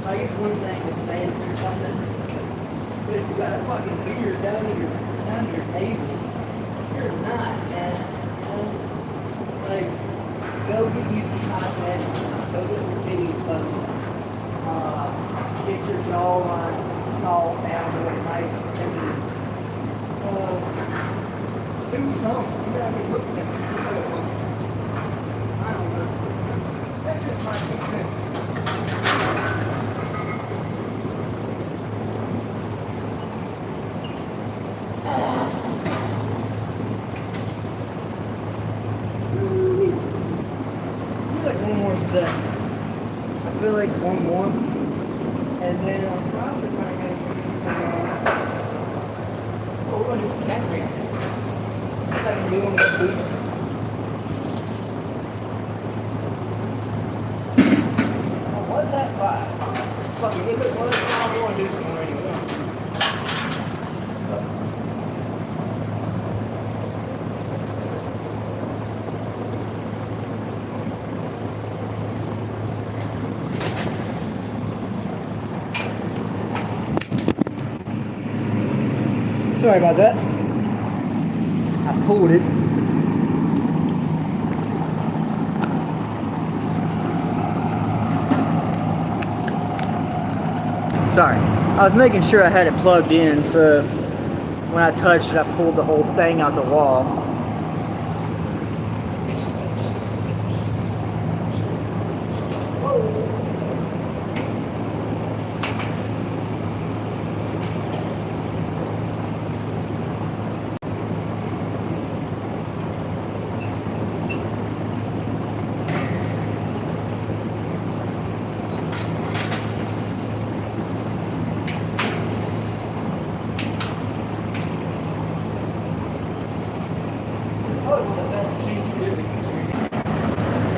A: Like, it's one thing to say it or something, but if you got a fucking beard down to your navel, you're not, man. Like, go get you some cosmetics. Go get some titties pumped. Get your jawline salt down to it's nice and tender. Do something. You gotta be looking at me. I don't know. That's just my 2 cents. I feel like one more, and then I'm probably going to do some, we're going to do some cat races. See if I can do them with boots. Oh, was that 5? Fuck it, if it was 5, we're going to do some more anyway. Sorry about that. I pulled it. Sorry. I was making sure I had it plugged in, so when I touched it, I pulled the whole thing out the wall.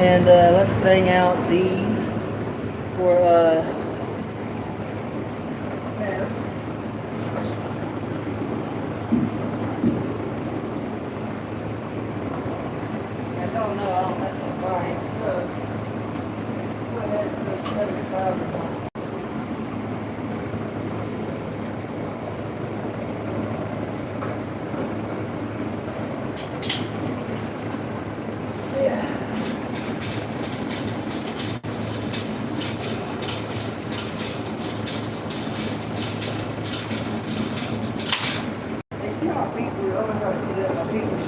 A: And let's bang out these for calves. I don't know, I don't mess with mine, so let's go ahead and put 75 or something.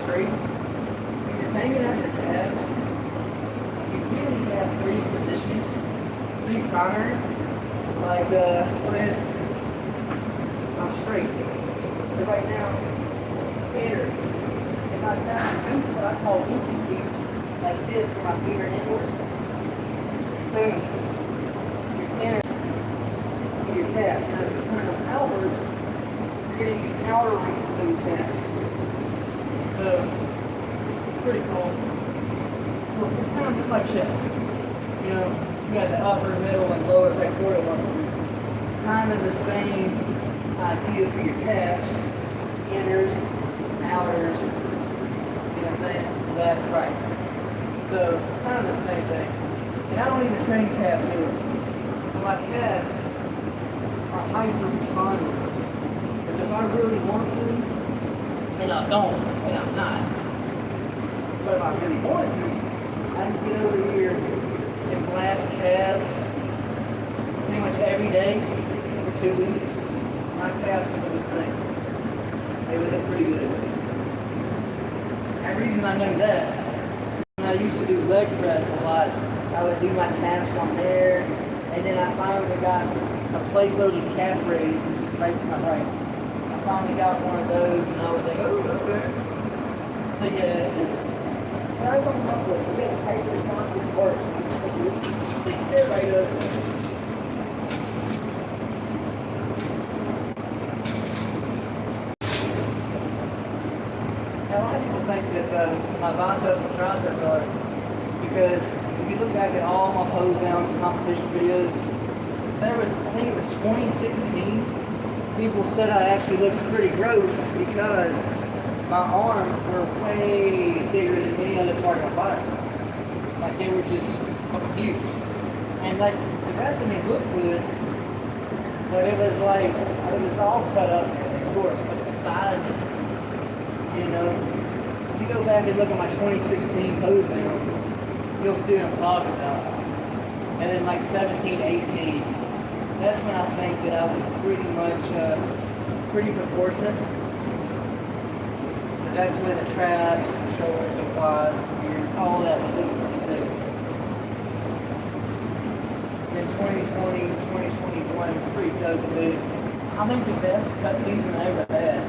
A: Straight. When you're hanging out your calves, you really have three positions, three corners. Like, for instance, I'm straight. So right now, innards. If I have goop, what I call goofy feet, like this, where my feet are inwards, boom, your innards, and your calf. Now, if you're turning them outwards, you're getting the outer regions of your calves. So, pretty cool. Well, it's kind of just like chest. You know, you got the upper, middle, and lower pectoral muscles. Kind of the same idea for your calves. Inners, outers. See what I'm saying? Left, right. So, kind of the same thing. And I don't even train calves really. But my calves are hyper responders. And if I really want to, and I don't, and I'm not. But if I really wanted to, I can get over here and blast calves pretty much every day for 2 weeks. My calves would look the same. They would look pretty good. And the reason I know that, when I used to do leg press a lot, I would do my calves on there, and then I finally got a plate-loaded calf raise, which is right to my right. I finally got one of those, and I was like, oh, okay. So yeah, it's just, that's what I'm talking about. We got a hyper responsive parts. Everybody does it. Now, a lot of people think that my biceps and triceps are, because if you look back at all my pose downs and competition videos, there was, I think it was 2016, people said I actually looked pretty gross because my arms were way bigger than any other part of my body. Like they were just fucking huge. And like the rest of me looked good, but it was like, it was all cut up, of course, but the size of it, you know. If you go back and look at my 2016 pose downs, you'll see what I'm talking about. And then like 17, 18, that's when I think that I was pretty much, pretty proportionate. But that's when the traps, the shoulders, the flies, all that was looking pretty sick. And then 2020, 2021 was pretty dope too. I think the best cut season I ever had,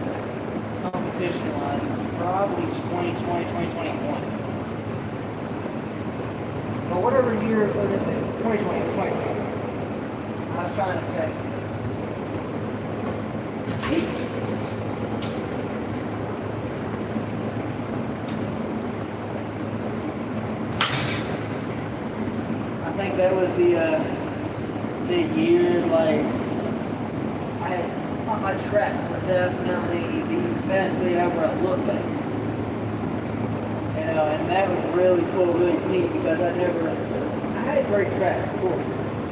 A: competition-wise, was probably 2020, 2021. But whatever year, what is it? 2020, it was 2020. I was trying to think. I think that was the year, like, my traps were definitely the best they ever looked like. You know, and that was really cool, really neat, because I had great traps, of course.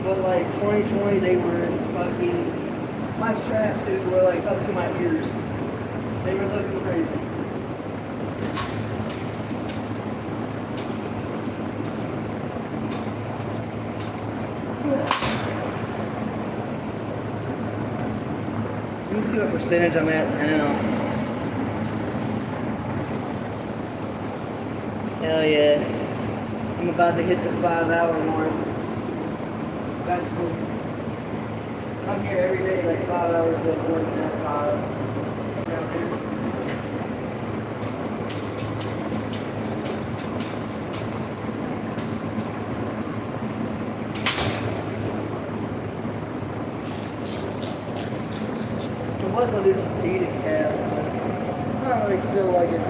A: But like 2020, they were fucking, my straps, dude, were like up to my ears. They were looking crazy. Let me see what percentage I'm at now. Hell yeah. I'm about to hit the 5-hour mark. That's cool. I'm here every day, like 5 hours, like 4 and a half, 5. Down here. I was gonna do some seated calves, but I don't really feel like it.